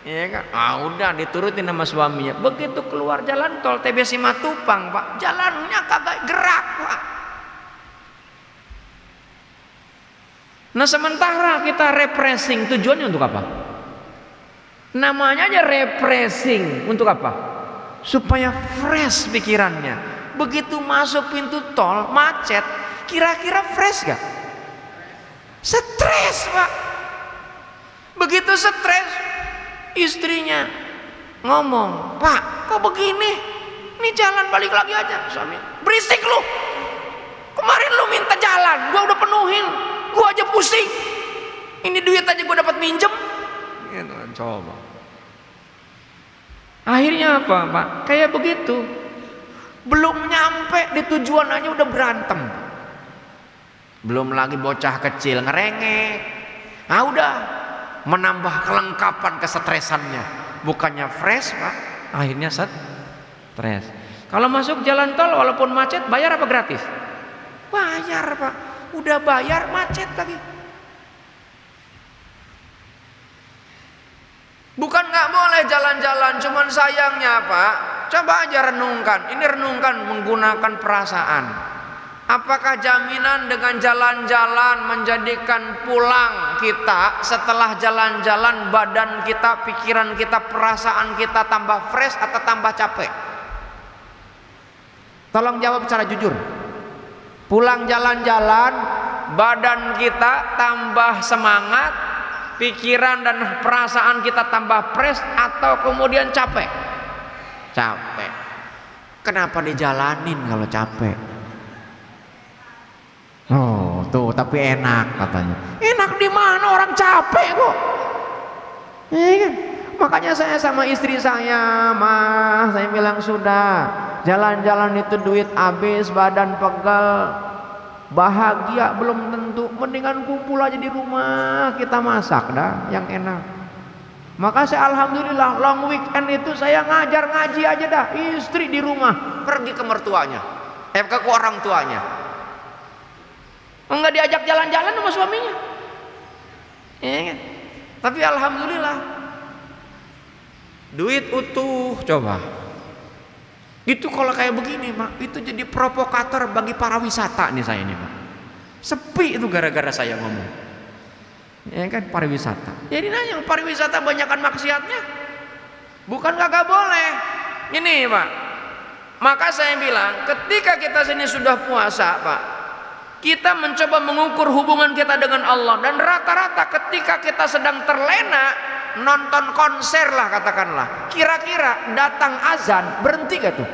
ya kan. Udah diturutin sama suaminya. Begitu keluar jalan tol TB Simatupang, Pak, jalannya kagak gerak, Pak. Nah, sementara kita refreshing, tujuannya untuk apa? Namanya aja refreshing, untuk apa? Supaya fresh pikirannya. Begitu masuk pintu tol macet, kira-kira fresh gak? Stres, Pak. Begitu stres, istrinya ngomong, Pak, kok begini? Ini jalan balik lagi aja. Suami, berisik lu. Kemarin lu minta jalan, gua udah penuhin, gua aja pusing. Ini duit aja gua dapat minjem. Gitu, coba. Akhirnya apa, Pak? Kayak begitu. Belum nyampe di tujuan aja udah berantem. Belum lagi bocah kecil ngerengek. Udah menambah kelengkapan kesetresannya. Bukannya fresh, Pak, akhirnya stres. Kalau masuk jalan tol walaupun macet, bayar apa gratis? Bayar, Pak. Udah bayar macet lagi. Bukan nggak boleh jalan-jalan, cuman sayangnya, Pak, coba aja renungkan. Ini renungkan menggunakan perasaan. Apakah jaminan dengan jalan-jalan menjadikan pulang kita setelah jalan-jalan badan kita, pikiran kita, perasaan kita tambah fresh atau tambah capek? Tolong jawab secara jujur. Pulang jalan-jalan badan kita tambah semangat, pikiran dan perasaan kita tambah fresh, atau kemudian capek? Capek. Kenapa dijalanin kalau capek? Tuh, tapi enak katanya. Enak di mana, orang capek kok. Iya kan? Makanya saya sama istri saya, Mah, saya bilang sudah, jalan-jalan itu duit habis, badan pegal, bahagia belum tentu, mendingan kumpul aja di rumah, kita masak dah yang enak. Maka saya alhamdulillah long weekend itu saya ngajar ngaji aja dah, istri di rumah, pergi ke mertuanya, ke orang tuanya, enggak diajak jalan-jalan sama suaminya, ya kan? Tapi alhamdulillah duit utuh. Coba itu kalau kayak begini, Pak, itu jadi provokator bagi para wisata nih saya ini, Pak. Sepi itu gara-gara saya ngomong, ya kan, pariwisata. Jadi nanya, pariwisata banyakkan maksiatnya? Bukan kagak boleh. Ini, Pak, maka saya bilang ketika kita sini sudah puasa, Pak, kita mencoba mengukur hubungan kita dengan Allah, dan rata-rata ketika kita sedang terlena nonton konser lah katakanlah, kira-kira datang azan berhenti gak tuh?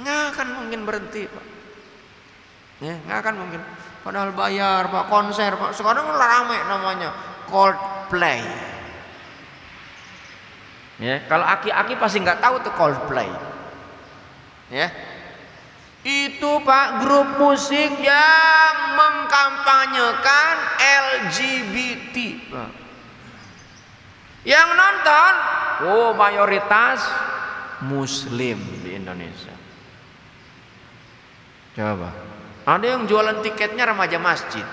Nggak akan mungkin berhenti, Pak. Ya, nggak akan mungkin. Padahal bayar Pak, konser Pak. Sekarang rame namanya Coldplay. Ya, kalau aki-aki pasti nggak tahu tuh Coldplay. Ya, itu Pak grup musik yang mengkampanyekan LGBT. Pak. Yang nonton, mayoritas Muslim di Indonesia. Coba, ada yang jualan tiketnya remaja masjid.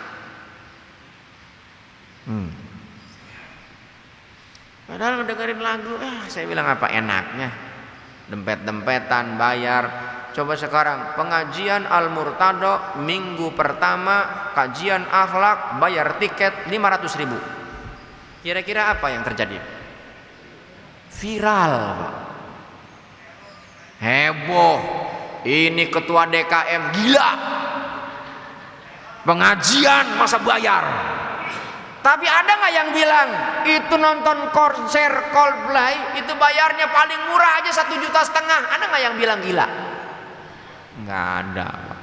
Padahal dengerin lagu, saya bilang apa enaknya, dempet-dempetan, bayar. Coba sekarang pengajian Al-Murtado minggu pertama, kajian akhlak, bayar tiket 500.000. Kira-kira apa yang terjadi? Viral, Pak. Heboh. Ini ketua DKM gila. Pengajian masa bayar. Tapi ada nggak yang bilang itu nonton konser Coldplay itu bayarnya paling murah aja 1,5 juta? Ada nggak yang bilang gila? Nggak ada, Pak.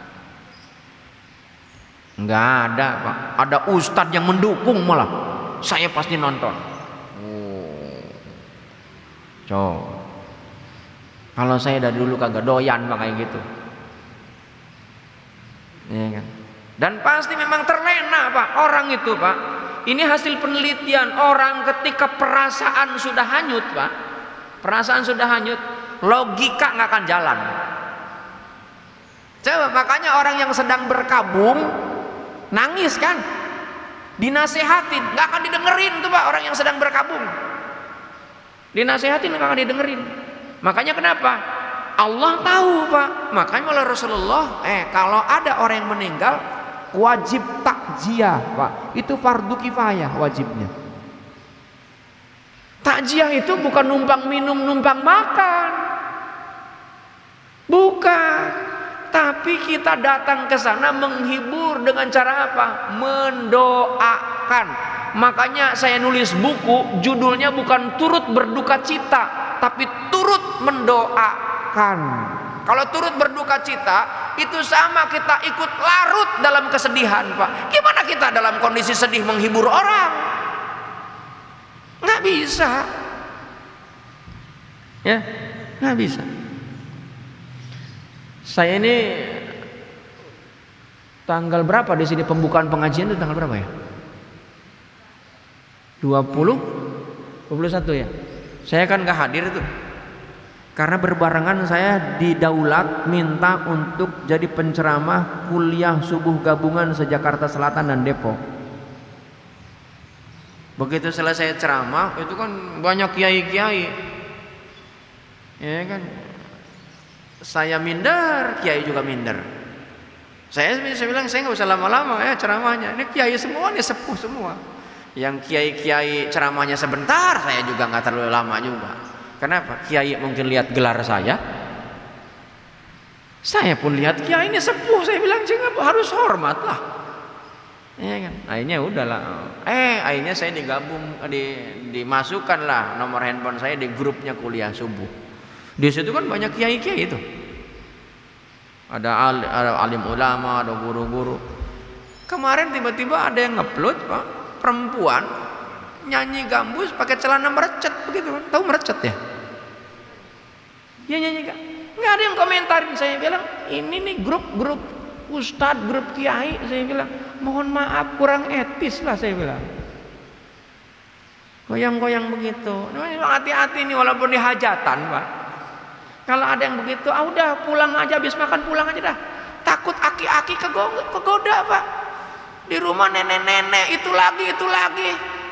Nggak ada, Pak. Ada ustadz yang mendukung malah. Saya pasti nonton. Coba. Kalau saya dari dulu kagak doyan Pak kayak gitu. Ya kan? Dan pasti memang terlena Pak orang itu Pak. Ini hasil penelitian, orang ketika perasaan sudah hanyut Pak, perasaan sudah hanyut, logika nggak akan jalan. Coba, makanya orang yang sedang berkabung nangis kan, dinasehatin nggak akan didengerin tuh Pak. Orang yang sedang berkabung dinasehatin nggak akan didengerin. Makanya kenapa? Allah tahu Pak. Makanya oleh Rasulullah, kalau ada orang yang meninggal wajib takziah Pak. Itu fardu kifayah wajibnya. Takziah itu bukan numpang minum, numpang makan. Bukan. Tapi kita datang ke sana menghibur dengan cara apa? Mendoakan. Makanya saya nulis buku, judulnya bukan turut berduka cita, tapi turut mendoakan. Kalau turut berduka cita, itu sama kita ikut larut dalam kesedihan Pak. Gimana kita dalam kondisi sedih menghibur orang? Nggak bisa. Ya, nggak bisa. Saya ini tanggal berapa di sini pembukaan pengajian itu tanggal berapa ya? 21 ya. Saya kan nggak hadir itu karena berbarengan saya didaulat minta untuk jadi penceramah kuliah subuh gabungan se-Jakarta Selatan dan Depok. Begitu selesai ceramah itu kan banyak kiai-kiai, ya kan. Saya minder, kiai juga minder. Saya bilang saya nggak usah lama-lama ya ceramahnya. Ini kiai semua, ini sepuh semua. Yang kiai-kiai ceramahnya sebentar, saya juga nggak terlalu lama juga. Kenapa? Kiai mungkin lihat gelar saya pun lihat kiai ini sepuh. Saya bilang jangan, harus hormat lah. Ya kan? Akhirnya udahlah. Akhirnya saya digabung, dimasukkan lah nomor handphone saya di grupnya kuliah subuh. Di situ kan banyak kiai-kiai itu. Ada alim ulama, ada guru-guru. Kemarin tiba-tiba ada yang ngupload Pak. Perempuan nyanyi gambus pakai celana merecet begitu kan? Tahu merecet ya? Ya nyanyi nggak ada yang komentarin. Saya bilang ini nih grup ustadz, grup kiai. Saya bilang mohon maaf kurang etis lah saya bilang. Goyang-goyang begitu. Hati-hati nih walaupun di hajatan Pak. Kalau ada yang begitu, udah pulang aja, habis makan pulang aja dah. Takut aki-aki kegoda Pak. Di rumah nenek-nenek itu lagi,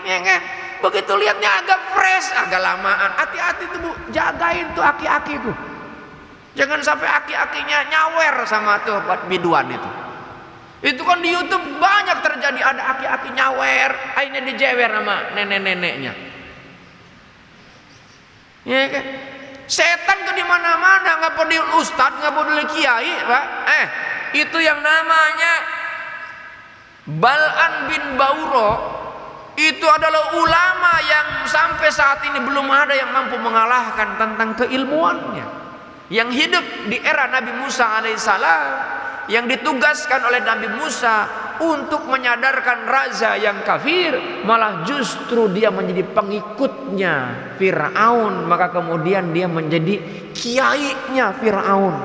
ya kan? Begitu lihatnya agak fresh, agak lamaan. Hati-hati tuh Bu, jagain tuh aki-aki tuh. Jangan sampai aki-akinya nyawer sama tuh biduan itu. Itu kan di YouTube banyak terjadi, ada aki-aki nyawer, akhirnya dijewer sama nenek-neneknya. Ya kan? Setan tuh di mana-mana, nggak peduli ustadz, nggak peduli kiai, Pak. Itu yang namanya Bal'an bin Bauro, itu adalah ulama yang sampai saat ini belum ada yang mampu mengalahkan tentang keilmuannya. Yang hidup di era Nabi Musa alaihissalam, yang ditugaskan oleh Nabi Musa untuk menyadarkan raja yang kafir, malah justru dia menjadi pengikutnya Fir'aun, maka kemudian dia menjadi kiainya Fir'aun.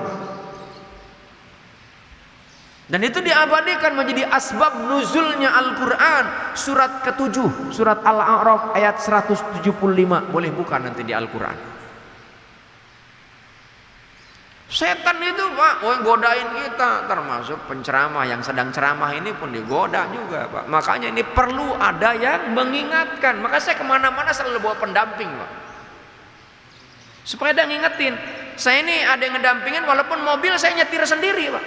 Dan itu diabadikan menjadi asbab nuzulnya Al-Quran. Surat ke-7, surat Al-A'raf ayat 175. Boleh buka nanti di Al-Quran. Setan itu Pak, godain kita. Termasuk penceramah yang sedang ceramah ini pun digoda juga Pak. Makanya ini perlu ada yang mengingatkan. Maka saya kemana-mana selalu bawa pendamping Pak, supaya ada yang ngingetin. Saya ini ada yang ngedampingin, walaupun mobil saya nyetir sendiri Pak.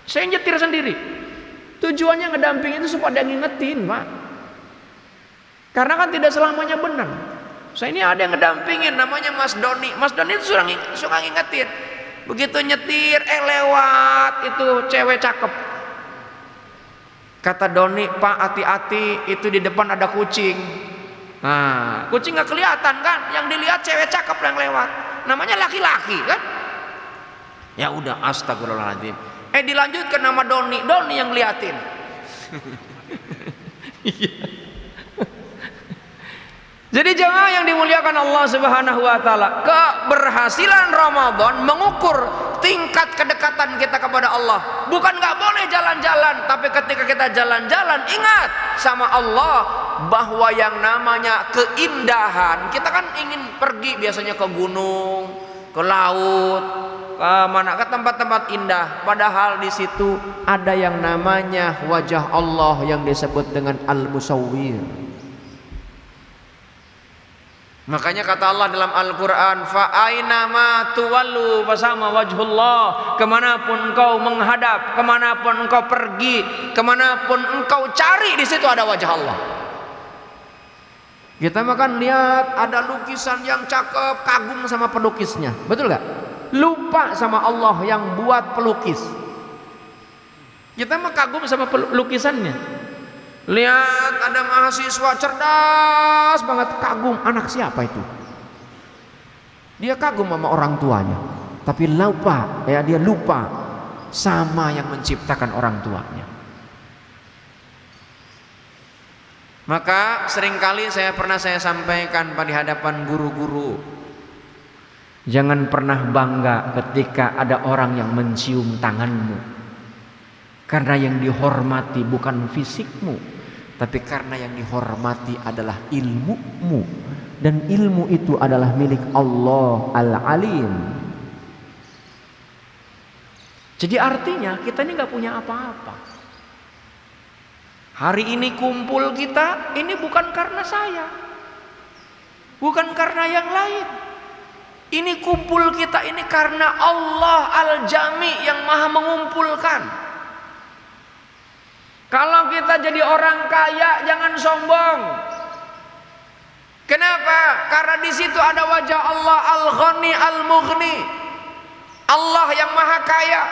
Saya nyetir sendiri. Tujuannya ngedampingin itu supaya ada yang ngingetin Pak. Karena kan tidak selamanya benar. Saya ini ada yang ngedampingin, namanya Mas Doni. Mas Doni itu suka ngingetin. Begitu nyetir, lewat itu cewek cakep. Kata Doni, Pak hati-hati, itu di depan ada kucing. Nah, kucing gak kelihatan kan? Yang dilihat cewek cakep yang lewat. Namanya laki-laki kan? Ya udah, astagfirullahaladzim. Dilanjutkan nama Doni yang ngeliatin. Jadi jemaah yang dimuliakan Allah Subhanahu wa taala, keberhasilan Ramadan mengukur tingkat kedekatan kita kepada Allah. Bukan nggak boleh jalan-jalan, tapi ketika kita jalan-jalan ingat sama Allah bahwa yang namanya keindahan, kita kan ingin pergi biasanya ke gunung, ke laut, ke tempat-tempat indah, padahal di situ ada yang namanya wajah Allah yang disebut dengan Al-Musawwir. Makanya kata Allah dalam Al-Quran, fa aina ma tuwallu fasama wajhullah. Kemanapun engkau menghadap, kemanapun engkau pergi, kemanapun engkau cari, di situ ada wajah Allah. Kita makan lihat ada lukisan yang cakep, kagum sama pelukisnya, betul gak? Lupa sama Allah yang buat pelukis. Kita mah kagum sama lukisannya. Lihat ada mahasiswa cerdas banget, kagum, anak siapa itu? Dia kagum sama orang tuanya, tapi lupa, dia lupa sama yang menciptakan orang tuanya. Maka seringkali saya sampaikan pada hadapan guru-guru, jangan pernah bangga ketika ada orang yang mencium tanganmu. Karena yang dihormati bukan fisikmu, tapi karena yang dihormati adalah ilmumu. Dan ilmu itu adalah milik Allah Al-Alim. Jadi artinya kita ini gak punya apa-apa. Hari ini kumpul kita, ini bukan karena saya, bukan karena yang lain. Ini kumpul kita ini karena Allah Al-Jami yang maha mengumpulkan. Kalau kita jadi orang kaya, jangan sombong. Kenapa? Karena di situ ada wajah Allah Al-Ghani Al-Mughni. Allah yang maha kaya.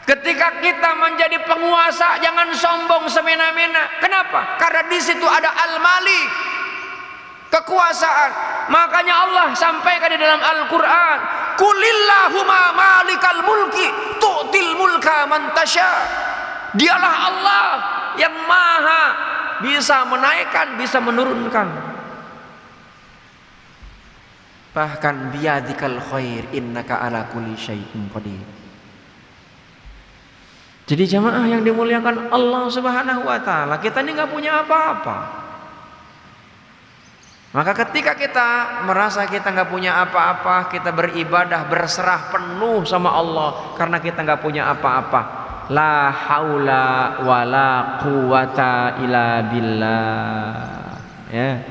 Ketika kita menjadi penguasa, jangan sombong semena-mena. Kenapa? Karena di situ ada Al-Malik, kekuasaan. Makanya Allah sampaikan di dalam Al-Quran, Qulillahumma malikal mulki tu'til mulka man tasya. Dialah Allah yang maha bisa menaikkan, bisa menurunkan. Bahkan biyadikal khair innaka ala kulli syai'in qadir. Jadi jamaah yang dimuliakan Allah Subhanahu wa taala, kita ini enggak punya apa-apa. Maka ketika kita merasa kita enggak punya apa-apa, kita beribadah berserah penuh sama Allah karena kita enggak punya apa-apa. La haula wala quwata illa billah. Ya.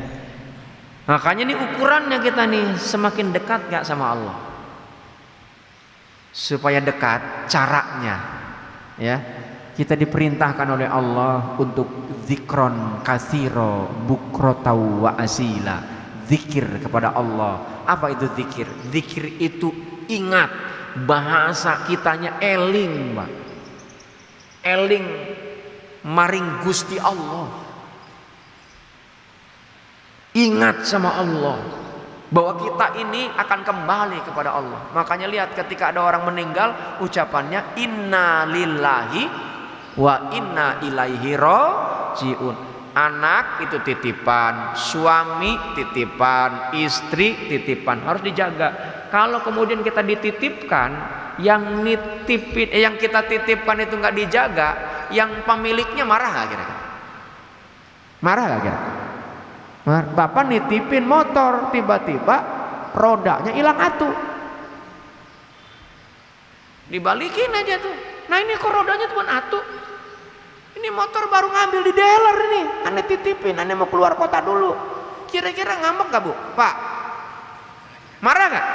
Makanya ini ukurannya kita nih, semakin dekat gak sama Allah. Supaya dekat caranya, ya. Kita diperintahkan oleh Allah untuk zikron kasiro bukrotau wa asila. Zikir kepada Allah. Apa itu zikir? Zikir itu ingat, bahasa kitanya eling, Pak. Eling maring Gusti Allah. Ingat sama Allah. bahwa kita ini akan kembali kepada Allah. Makanya lihat ketika ada orang meninggal, ucapannya inna lillahi wa inna ilaihi rajiun. Anak itu titipan, suami titipan, istri titipan, harus dijaga. Kalau kemudian kita dititipkan, yang kita titipkan itu nggak dijaga, yang pemiliknya marah nggak kira-kira? Marah nggak kira-kira? Bapak nitipin motor, tiba-tiba rodanya hilang atuh, dibalikin aja tuh. Nah ini kok rodanya cuma atuh, ini motor baru ngambil di dealer nih, ane titipin, ane mau keluar kota dulu. Kira-kira ngambek gak bu? Pak, marah gak?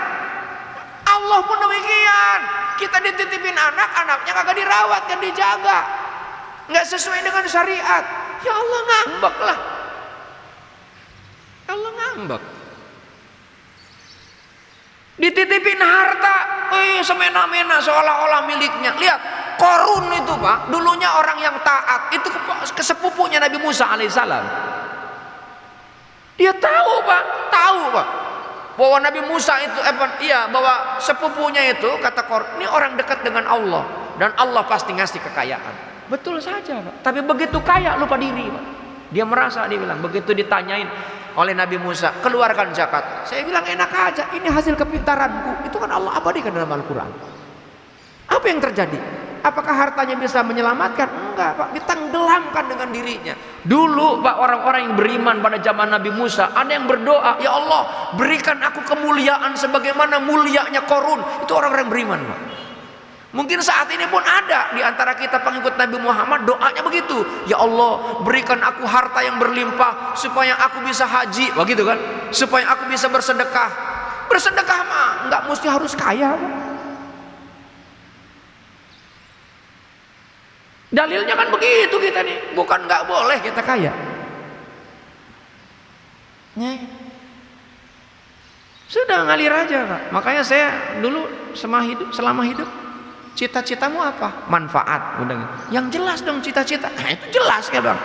Allah pun demikian. Kita dititipin anak, anaknya kagak dirawat, kan dijaga, nggak sesuai dengan syariat, ya Allah ngambek lah. Allah ngambek. Dititipin harta, semena-mena seolah-olah miliknya. Lihat Korun itu Pak, dulunya orang yang taat, itu ke sepupunya Nabi Musa alaihissalam. Dia tahu Pak, bahwa Nabi Musa itu bahwa sepupunya itu, kata Korun, ini orang dekat dengan Allah dan Allah pasti ngasih kekayaan. Betul saja Pak, tapi begitu kaya lupa diri Pak. Dia merasa, dia bilang begitu ditanyain oleh Nabi Musa, keluarkan zakat. Saya bilang enak aja, ini hasil kepintaranku. Itu kan Allah abadikan dalam Al-Quran. Apa yang terjadi? Apakah hartanya bisa menyelamatkan? Enggak Pak, ditenggelamkan dengan dirinya. Dulu Pak, orang-orang yang beriman pada zaman Nabi Musa, ada yang berdoa, ya Allah berikan aku kemuliaan sebagaimana mulianya Korun. Itu orang-orang beriman Pak. Mungkin saat ini pun ada di antara kita pengikut Nabi Muhammad doanya begitu. Ya Allah berikan aku harta yang berlimpah supaya aku bisa haji, begitu kan? Supaya aku bisa bersedekah. Bersedekah mah nggak mesti harus kaya. Dalilnya kan begitu kita nih, bukan nggak boleh kita kaya. Sudah ngalir aja Pak. Makanya saya dulu selama hidup, cita-citamu apa? Manfaat, udah. Yang jelas dong cita-cita. Nah, itu jelas ya bang.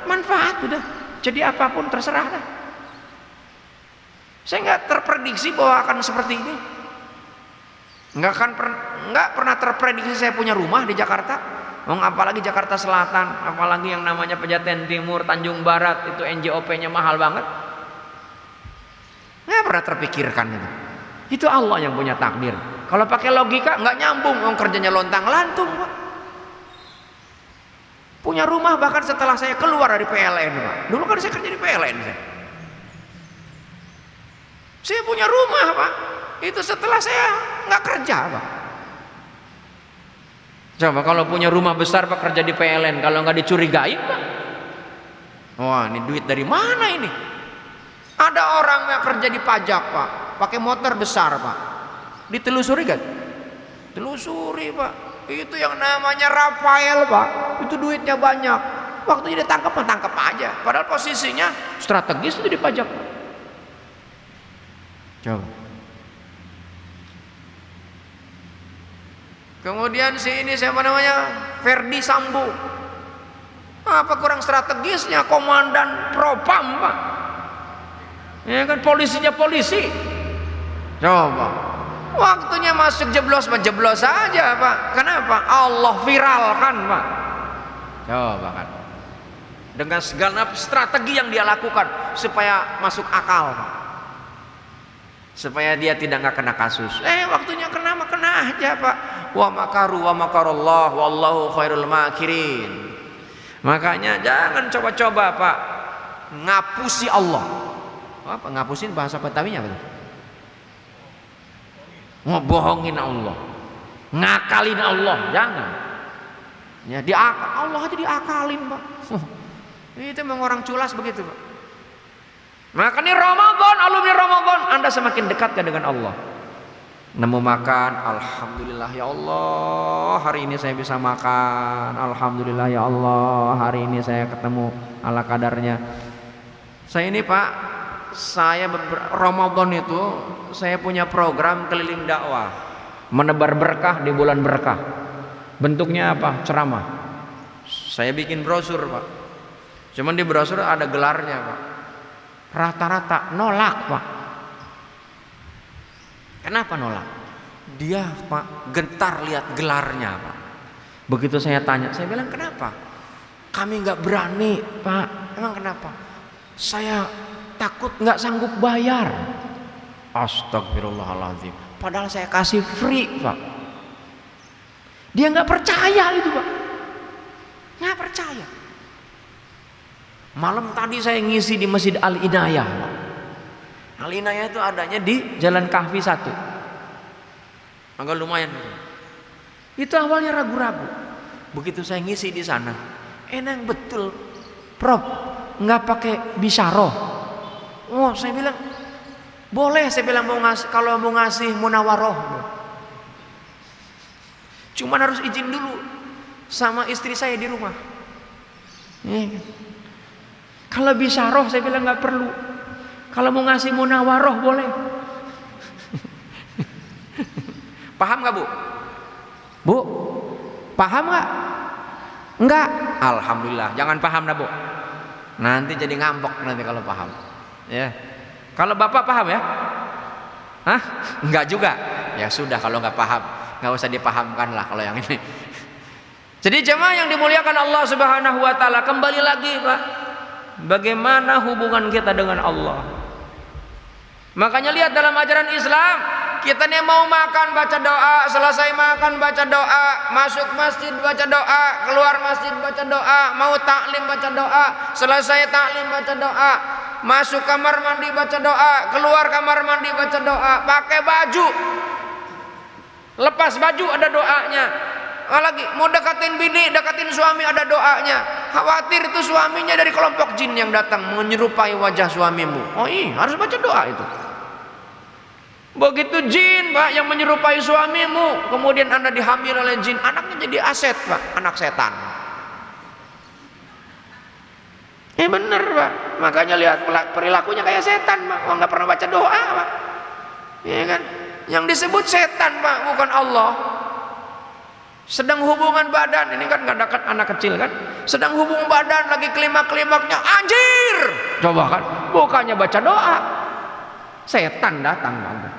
Manfaat udah. Jadi apapun terserah dah. Saya nggak terprediksi bahwa akan seperti ini. Nggak pernah terprediksi saya punya rumah di Jakarta. Apalagi Jakarta Selatan, apalagi yang namanya Pejaten Timur, Tanjung Barat, itu NJOP-nya mahal banget. Nggak pernah terpikirkan itu. Itu Allah yang punya takdir. Kalau pakai logika nggak nyambung, kerjanya lontang-lantung Pak. Punya rumah bahkan setelah saya keluar dari PLN Pak. Dulu kan saya kerja di PLN saya punya rumah Pak. Itu setelah saya nggak kerja Pak. Coba kalau punya rumah besar Pak, kerja di PLN, kalau nggak dicurigai Pak. Wah ini duit dari mana ini? Ada orang yang kerja di pajak Pak, pakai motor besar Pak. Ditelusuri kan? Telusuri Pak. Itu yang namanya Rafael Pak. Itu duitnya banyak. Waktunya ditangkap aja. Padahal posisinya strategis itu di pajak. Coba. Kemudian siapa namanya? Ferdi Sambo. Apa kurang strategisnya? Komandan Propam Pak. Ya kan polisinya polisi. Coba. Waktunya masuk jeblos saja Pak. Kenapa? Allah viralkan Pak. Coba kan. Dengan segala strategi yang dia lakukan supaya masuk akal Pak. Supaya dia tidak kena kasus. Waktunya kena aja Pak. Wa makaru wa makarullah wallahu khairul makirin. Makanya jangan coba-coba Pak ngapusi Allah. Apa ngapusin bahasa Betawinya apa? Ngebohongin Allah, ngakalin Allah, jangan. Ya Allah aja diakalin Pak. Itu memang orang culas begitu Pak. Makanya Ramadan, alumni Ramadan, Anda semakin dekat dengan Allah. Nemu makan, alhamdulillah ya Allah, hari ini saya bisa makan. Alhamdulillah ya Allah, hari ini saya ketemu ala kadarnya. Saya ini Pak, Ramadan itu saya punya program keliling dakwah, menebar berkah di bulan berkah. Bentuknya apa? Ceramah. Saya bikin brosur Pak. Cuman di brosur ada gelarnya Pak. Rata-rata nolak Pak. Kenapa nolak? Dia Pak gentar lihat gelarnya Pak. Begitu saya tanya, saya bilang kenapa? Kami nggak berani Pak. Emang kenapa? Saya takut nggak sanggup bayar. Astagfirullahaladzim. Padahal saya kasih free Pak. Dia nggak percaya itu Pak. Nggak percaya. Malam tadi saya ngisi di Masjid Al-Inayah Pak. Al-Inayah itu adanya di Jalan Kahfi 1. Agak lumayan. Itu awalnya ragu-ragu. Begitu saya ngisi di sana, enak betul, Prof, nggak pakai bisyarah. Oh, saya bilang boleh. Saya bilang mau ngasih, kalau mau ngasih munawaroh, cuman harus izin dulu sama istri saya di rumah. Kalau bisyarah saya bilang nggak perlu. Kalau mau ngasih munawaroh boleh. Paham nggak Bu? Bu, paham nggak? Enggak. Alhamdulillah. Jangan paham dah Bu. Nanti jadi ngambek nanti kalau paham. Ya. Kalau Bapak paham ya? Hah? Enggak juga. Ya sudah kalau nggak paham, nggak usah dipahamkan lah kalau yang ini. Jadi jemaah yang dimuliakan Allah Subhanahu Wa Taala, kembali lagi Pak, bagaimana hubungan kita dengan Allah? Makanya lihat dalam ajaran Islam, kita nih mau makan baca doa, selesai makan baca doa, masuk masjid baca doa, keluar masjid baca doa, mau taklim baca doa, selesai taklim baca doa, masuk kamar mandi baca doa, keluar kamar mandi baca doa, pakai baju, lepas baju ada doanya. Lagi mau deketin bini, deketin suami ada doanya. Khawatir itu suaminya dari kelompok jin yang datang menyerupai wajah suamimu. Oh iya, harus baca doa itu. Begitu jin Pak yang menyerupai suamimu, kemudian Anda dihamil oleh jin, anaknya jadi aset Pak, anak setan. Bener Pak, makanya lihat perilakunya kayak setan Pak. Oh, nggak pernah baca doa Pak. Iya kan? Yang disebut setan Pak, bukan Allah. Sedang hubungan badan, ini kan nggak dekat anak kecil kan? Sedang hubung badan lagi klimak-klimaknya, anjir. Coba kan, bukannya baca doa, setan datang banget.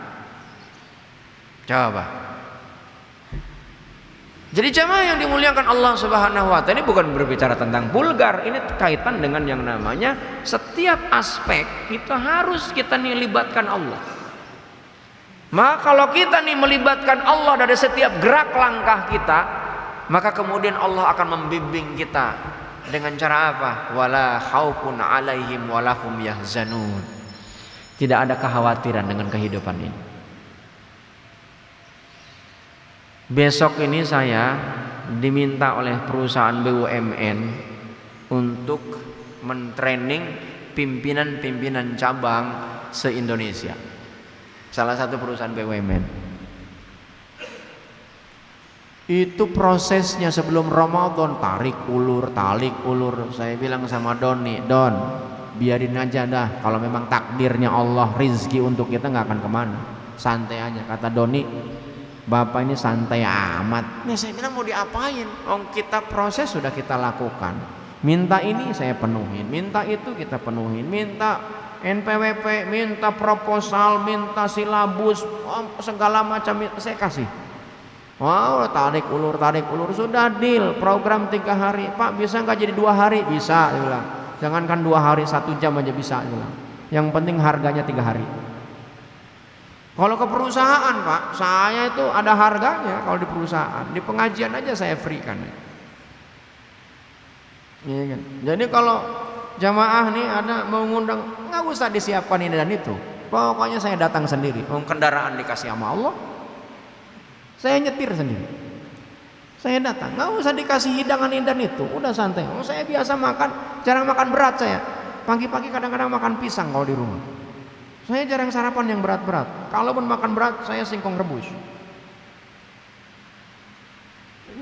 Coba. Jadi jemaah yang dimuliakan Allah Subhanahu Wa Taala, ini bukan berbicara tentang vulgar, ini kaitan dengan yang namanya setiap aspek kita harus kita nih libatkan Allah. Maka kalau kita nih melibatkan Allah dari setiap gerak langkah kita, maka kemudian Allah akan membimbing kita dengan cara apa? Wala khaufun 'alaihim walahum yahzanun. Tidak ada kekhawatiran dengan kehidupan ini. Besok ini saya diminta oleh perusahaan BUMN untuk mentraining pimpinan-pimpinan cabang se-Indonesia. Salah satu perusahaan BUMN. Itu prosesnya sebelum Ramadan, tarik ulur. Saya bilang sama Doni, Don, biarin aja dah. Kalau memang takdirnya Allah, rizki untuk kita nggak akan kemana. Santai aja. Kata Doni, Bapak ini santai amat. Nih saya bilang mau diapain? Kita proses sudah kita lakukan. Minta ini saya penuhin, minta itu kita penuhin, minta NPWP, minta proposal, minta silabus, segala macam saya kasih. Wow, tarik ulur sudah deal. Program 3 hari, Pak bisa nggak jadi 2 hari? Bisa, dia bilang. Jangankan 2 hari, 1 jam aja bisa, dia bilang. Yang penting harganya 3 hari. Kalau ke perusahaan Pak, saya itu ada harganya. Kalau di perusahaan, di pengajian aja saya free kan. Iya kan? Jadi kalau jamaah nih ada mau ngundang, nggak usah disiapkan ini dan itu. Pokoknya saya datang sendiri. Kendaraan dikasih sama Allah, saya nyetir sendiri. Saya datang, nggak usah dikasih hidangan ini dan itu. Udah santai. Saya biasa makan, jarang makan berat saya. Pagi-pagi kadang-kadang makan pisang kalau di rumah. Saya jarang sarapan yang berat-berat. Kalaupun makan berat, saya singkong rebus.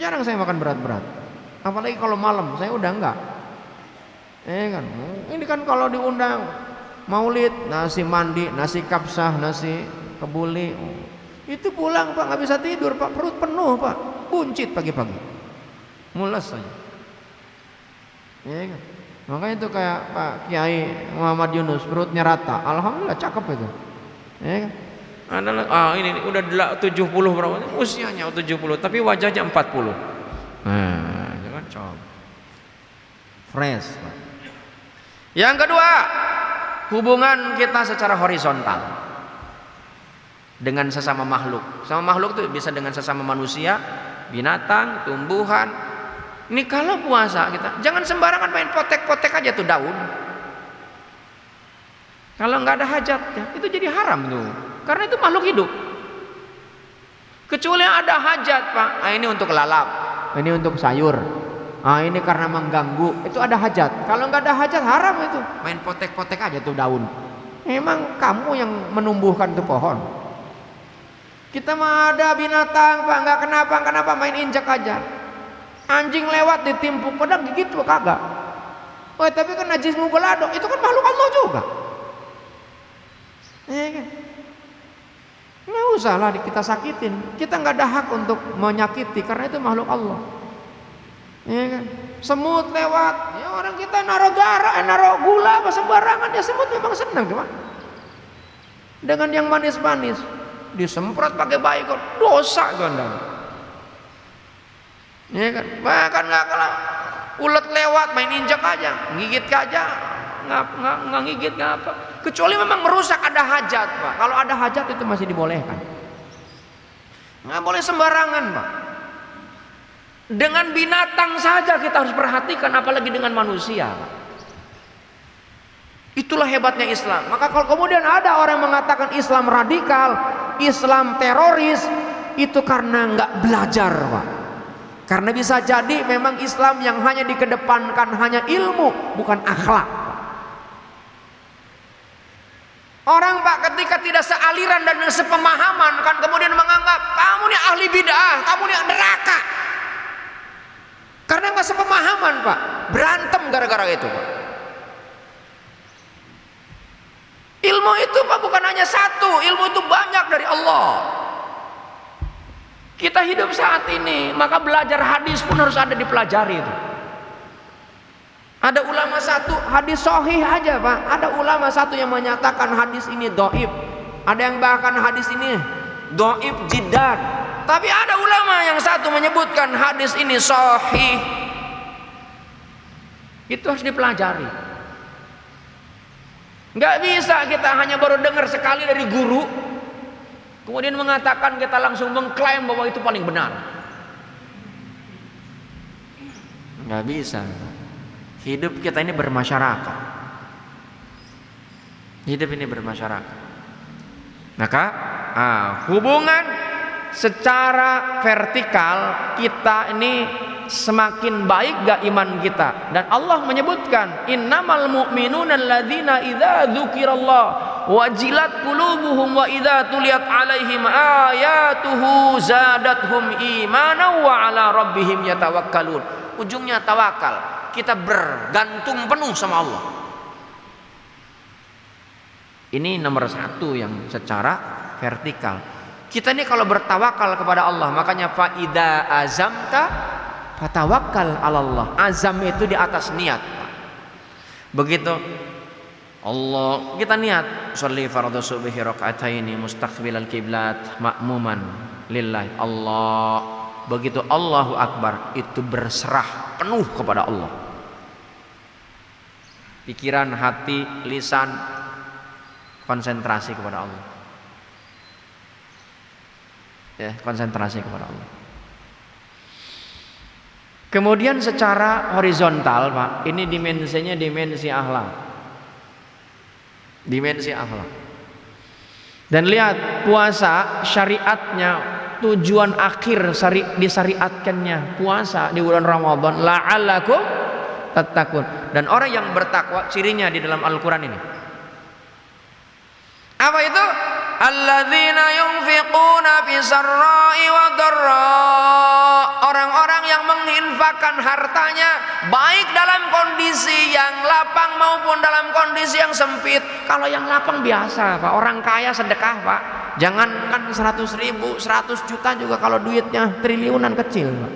Jarang saya makan berat-berat. Apalagi kalau malam, saya udah enggak. Kan? Ini kan kalau diundang maulid, nasi mandi, nasi kapsah, nasi kebuli. Itu pulang Pak, nggak bisa tidur Pak, perut penuh Pak, buncit pagi-pagi, mules saja. Kan? Makanya itu kayak Pak Kiai Muhammad Yunus, perutnya rata, alhamdulillah cakep itu. Kan? Ini udah 70 berapa? Usianya 70 tapi wajahnya 40. Nah, jangan coba. Fresh. Yang kedua, hubungan kita secara horizontal dengan sesama makhluk. Sama makhluk itu bisa dengan sesama manusia, binatang, tumbuhan. Ini kalau puasa kita jangan sembarangan main potek-potek aja tuh daun. Kalau nggak ada hajatnya itu jadi haram tuh. Karena itu makhluk hidup. Kecuali ada hajat, Pak. Ini untuk lalap, ini untuk sayur. Ini karena mengganggu. Itu ada hajat. Kalau nggak ada hajat haram itu. Main potek-potek aja tuh daun. Emang kamu yang menumbuhkan tuh pohon. Kita mah ada binatang, Pak, nggak kenapa main injak aja. Anjing lewat ditimpuk pedang gigit tuh kagak. Tapi kan najis mughalladh, itu kan makhluk Allah juga. Kan? Nggak usah lah kita sakitin. Kita nggak ada hak untuk menyakiti karena itu makhluk Allah. Kan? Semut lewat, ya orang kita naruh garam, naruh gula apa sembarangan, ya semut memang senang cuma. Dengan yang manis-manis disemprot pakai baygon, dosa gondang. Ya kan? Bahkan nggak kalah ulet lewat main injak aja, gigit aja, nggak gigit nggak apa. Kecuali memang merusak ada hajat, Pak. Kalau ada hajat itu masih dibolehkan. Nggak boleh sembarangan, Pak. Dengan binatang saja kita harus perhatikan, apalagi dengan manusia, Pak. Itulah hebatnya Islam. Maka kalau kemudian ada orang mengatakan Islam radikal, Islam teroris, itu karena nggak belajar, Pak. Karena bisa jadi memang Islam yang hanya dikedepankan hanya ilmu, bukan akhlak. Orang, Pak, ketika tidak sealiran dan sepemahaman kan kemudian menganggap kamu nih ahli bid'ah, kamu nih neraka. Karena nggak sepemahaman, Pak. Berantem gara-gara itu, Pak. Ilmu itu, Pak, bukan hanya satu, ilmu itu banyak dari Allah. Kita hidup saat ini, maka belajar hadis pun harus ada dipelajari itu. Ada ulama satu hadis sahih aja, Pak. Ada ulama satu yang menyatakan hadis ini dhaif. Ada yang bahkan hadis ini dhaif jiddan. Tapi ada ulama yang satu menyebutkan hadis ini sahih. Itu harus dipelajari. Nggak bisa kita hanya baru dengar sekali dari guru, kemudian mengatakan kita langsung mengklaim bahwa itu paling benar. Nggak bisa. Hidup kita ini bermasyarakat. Hidup ini bermasyarakat. Maka hubungan secara vertikal kita ini semakin baik gak iman kita. Dan Allah menyebutkan innamal mu'minuna alladzina idza dzukirallah wajilat qulubuhum wa idza tuliyat alaihim ayatuhu zadathum imanan wa ala rabbihim yatawakkalun. Ujungnya tawakal. Kita bergantung penuh sama Allah. Ini nomor satu yang secara vertikal. Kita ini kalau bertawakal kepada Allah, makanya faida azamta fatawakkal 'alallah. Azam itu di atas niat. Begitu Allah kita niat sholli fardhu subhi raka'ataini mustaqbilal kiblat ma'muman lillahi Allah. Begitu Allahu Akbar itu berserah penuh kepada Allah. Pikiran, hati, lisan konsentrasi kepada Allah. Ya, konsentrasi kepada Allah. Kemudian secara horizontal, Pak, ini dimensinya dimensi akhlak. Dimensi akhlak. Dan lihat puasa syariatnya, tujuan akhir disyariatkannya puasa di bulan Ramadan la'allakum tattaqun. Dan orang yang bertakwa cirinya di dalam Al-Qur'an ini. Apa itu? Alladzina yunfiquna fisarra'i wa dharra. Orang-orang yang menginfakkan hartanya baik dalam kondisi yang lapang maupun dalam kondisi yang sempit. Kalau yang lapang biasa, Pak, orang kaya sedekah, Pak. Jangankan 100.000, 100 juta juga kalau duitnya triliunan kecil, Pak.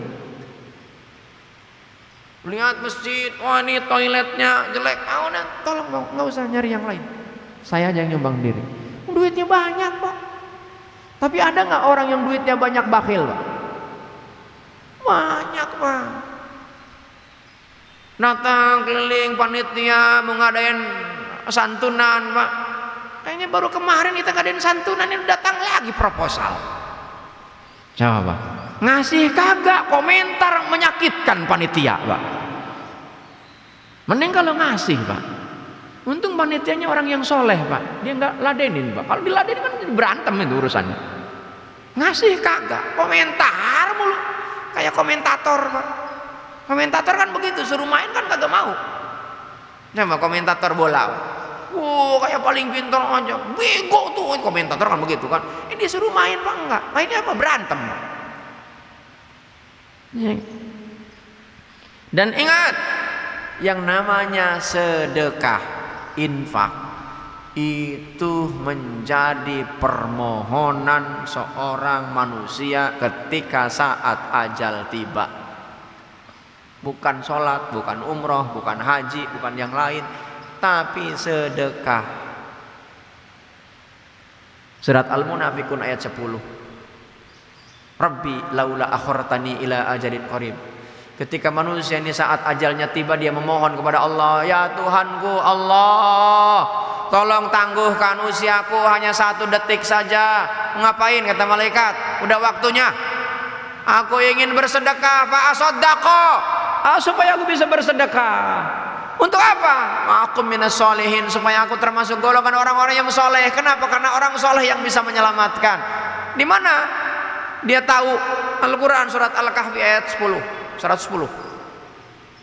Lihat masjid, wah ini toiletnya jelek, tolong nggak usah nyari yang lain. Saya aja yang nyumbang diri. Duitnya banyak, Pak. Tapi ada nggak orang yang duitnya banyak bakhil, Pak? Banyak, Pak. Datang keliling panitia mengadain santunan, Pak. Kayaknya baru kemarin kita ngadain santunan, ini datang lagi proposal. Coba, Pak. Ngasih kagak, komentar menyakitkan panitia, Pak. Mending kalau ngasih, Pak. Untung panitianya orang yang soleh, Pak. Dia nggak ladenin, Pak. Kalau diladenin kan berantem itu urusannya. Ngasih kagak, komentar mulu. Kayak komentator, Pak. Komentator kan begitu, suruh main kan kagak mau. Sama komentator bola. Kayak paling pintar aja. Bego tuh komentator kan begitu kan. Ini suruh main, Pak, enggak. Mainnya apa? Berantem, Pak. Dan ingat, yang namanya sedekah, infak, itu menjadi permohonan seorang manusia ketika saat ajal tiba. Bukan sholat, bukan umroh, bukan haji, bukan yang lain, tapi sedekah. Surat Al-Munafiqun ayat 10. Rabbi laula akhartani ila ajalin qarib. Ketika manusia ini saat ajalnya tiba, dia memohon kepada Allah, ya Tuhanku Allah, tolong tangguhkan usiaku hanya 1 detik saja. Ngapain kata malaikat? Udah waktunya. Aku ingin bersedekah, fa asaddaqa. Supaya aku bisa bersedekah. Untuk apa? Aku minas solehin, supaya aku termasuk golongan orang-orang yang soleh. Kenapa? Karena orang soleh yang bisa menyelamatkan. Di mana dia tahu? Al-Quran surat Al-Kahfi ayat 110.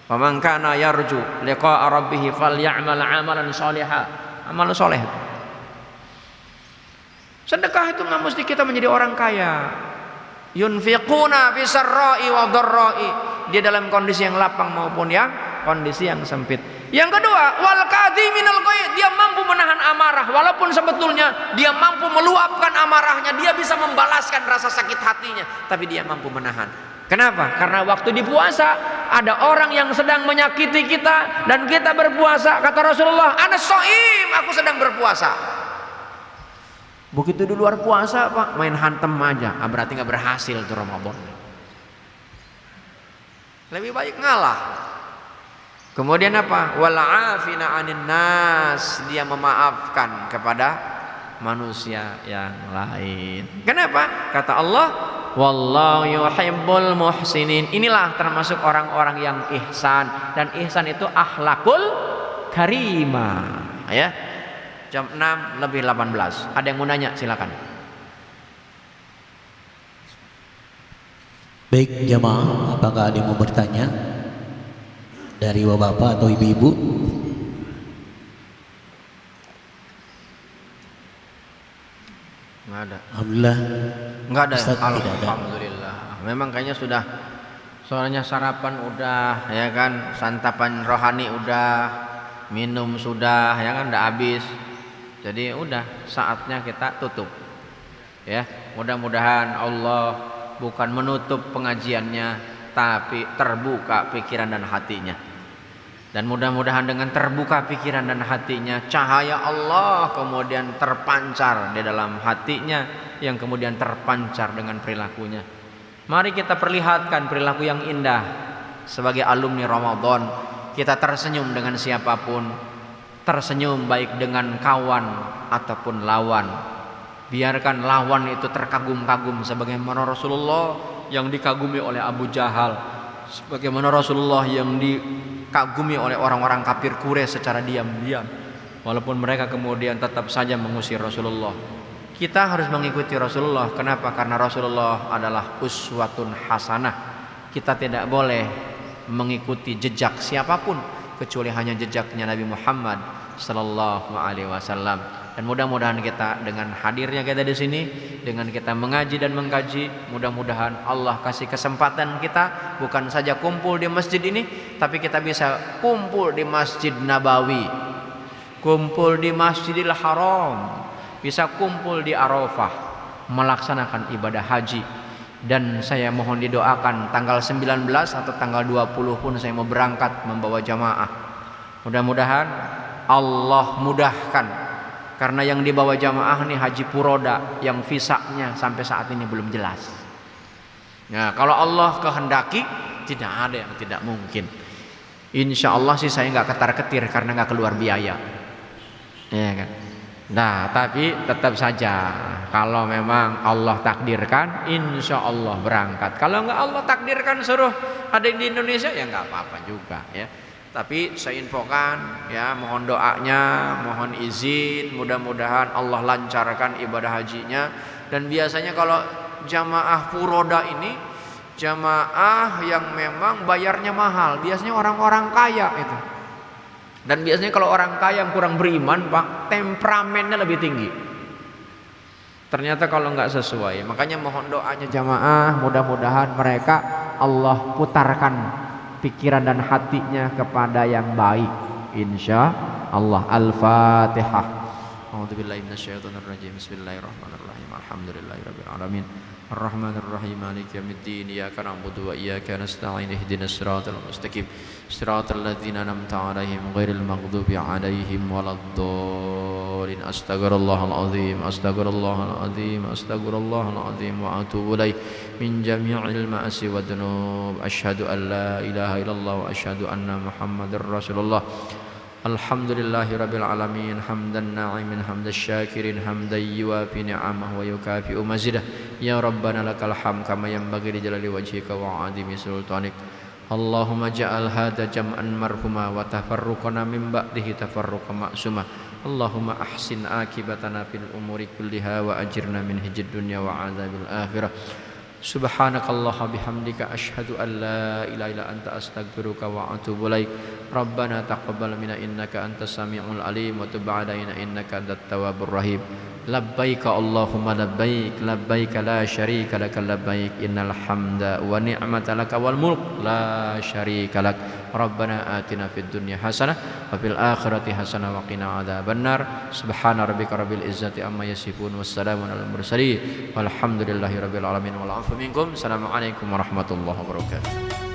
Faman kana yarju liqa'a rabbih falyamal 'amalan shalihan. Amal soleh. Sedekah itu nggak mesti kita menjadi orang kaya. Yunfiquna fisarra'i wa dharra'i. Dia dalam kondisi yang lapang maupun yang kondisi yang sempit. Yang kedua, wal kadhiminal ghaidh, dia mampu menahan amarah walaupun sebetulnya dia mampu meluapkan amarahnya, dia bisa membalaskan rasa sakit hatinya, tapi dia mampu menahan. Kenapa? Karena waktu di puasa ada orang yang sedang menyakiti kita dan kita berpuasa. Kata Rasulullah, ana shaim, aku sedang berpuasa. Begitu di luar puasa, Pak, main hantem aja, berarti nggak berhasil tuh Ramadan. Lebih baik ngalah. Kemudian apa? Wal 'afina 'anil nas, dia memaafkan kepada manusia yang lain. Kenapa? Kata Allah, wallahu yuhibbul muhsinin. Inilah termasuk orang-orang yang ihsan, dan ihsan itu akhlakul karimah, ya. Jam 6 lebih 18. Ada yang mau nanya? Silakan. Baik jamaah, apakah ada yang mau bertanya dari bapak atau ibu-ibu? Nggak ada. Alhamdulillah. Nggak ada. Ustaz, Alhamdulillah. Memang kayaknya sudah, soalnya sarapan udah, ya kan, santapan rohani udah, minum sudah, ya kan, udah habis. Jadi udah saatnya kita tutup. Ya, mudah-mudahan Allah bukan menutup pengajiannya, tapi terbuka pikiran dan hatinya. Dan mudah-mudahan dengan terbuka pikiran dan hatinya, cahaya Allah kemudian terpancar di dalam hatinya, yang kemudian terpancar dengan perilakunya. Mari kita perlihatkan perilaku yang indah sebagai alumni Ramadan. Kita tersenyum dengan siapapun, tersenyum baik dengan kawan ataupun lawan. Biarkan lawan itu terkagum-kagum sebagaimana Rasulullah yang dikagumi oleh Abu Jahal, sebagaimana Rasulullah yang dikagumi oleh orang-orang kafir Quraisy secara diam-diam, walaupun mereka kemudian tetap saja mengusir Rasulullah. Kita harus mengikuti Rasulullah. Kenapa? Karena Rasulullah adalah uswatun hasanah. Kita tidak boleh mengikuti jejak siapapun kecuali hanya jejaknya Nabi Muhammad sallallahu alaihi wasallam. Dan mudah-mudahan kita dengan hadirnya kita di sini, dengan kita mengaji dan mengkaji, mudah-mudahan Allah kasih kesempatan kita bukan saja kumpul di masjid ini, tapi kita bisa kumpul di Masjid Nabawi, kumpul di Masjidil Haram, bisa kumpul di Arafah melaksanakan ibadah haji. Dan saya mohon didoakan tanggal 19 atau tanggal 20 pun saya mau berangkat membawa jamaah. Mudah-mudahan Allah mudahkan Karena yang dibawa jamaah nih haji puroda yang visanya sampai saat ini belum jelas. Nah, kalau Allah kehendaki tidak ada yang tidak mungkin. Insya Allah sih saya nggak ketar-ketir karena nggak keluar biaya, ya kan. Nah, tapi tetap saja kalau memang Allah takdirkan, insya Allah berangkat. Kalau nggak Allah takdirkan suruh ada di Indonesia, ya nggak apa-apa juga, ya. Tapi saya infokan, ya, mohon doanya, mohon izin, mudah-mudahan Allah lancarkan ibadah hajinya. Dan biasanya kalau jamaah furoda ini jamaah yang memang bayarnya mahal, biasanya orang-orang kaya itu. Dan biasanya kalau orang kaya yang kurang beriman, Pak, temperamennya lebih tinggi. Ternyata kalau nggak sesuai, makanya mohon doanya jamaah, mudah-mudahan mereka Allah putarkan pikiran dan hatinya kepada yang baik, insya Allah. Al-Fatihah. A'udzubillahi minasyaitonirrajim. Bismillahirrahmanirrahim. Alhamdulillahirabbil alamin. Ar-Rahmanir-Rahim. Maliki yaumiddin. Iyyaka na'budu wa iyyaka nasta'in. Ihdinas siratal mustaqim. Siratal ladzina an'amta 'alaihim ghairil maghdubi 'alaihim waladdallin. Astaghfirullahal azim. Astaghfirullahal azim. Astaghfirullahal azim wa atubu ilaih min jami'il ma'asi wa dzunub. Asyhadu an la ilaha illallah wa asyhadu anna Muhammadar Rasulullah. Alhamdulillahi rabbil alamin. Hamdan na'imin hamdas syakirin hamdan yuwafi ni'amahu wa yukafi'u mazidah. Ya Rabbana lakal hamd kama yanbaghi li jalali wajhika wa 'azimi sultanik. Allahumma ja'al hadha jam'an marhuma wa tafarruqana min ba'dihi tafarruqan ma'suma. Allahumma ahsin akibatana fil umuri kulliha wa ajirna min hijdid dunya wa 'adzabil akhirah. Subhanakallah bihamdika asyhadu an la ilaha illa anta astaghfiruka wa atubu ilaik. Rabbana taqabbal minna innaka antas samiul alim wa tub 'alaina innaka antat tawwabur rahim. Labbaika Allahumma labbaik, labbaika la syarika laka labbaik, innal hamda wa ni'mata laka wal mulk la syarika lak. Rabbana atina fid dunya hasanah wa fil akhirati hasanah wa qina adzabannar. Subhana rabbika rabbil izzati amma yasifun wassalamun alal mursalin walhamdulillahi rabbil alamin wal 'afwu minkum. Assalamualaikum warahmatullahi wabarakatuh.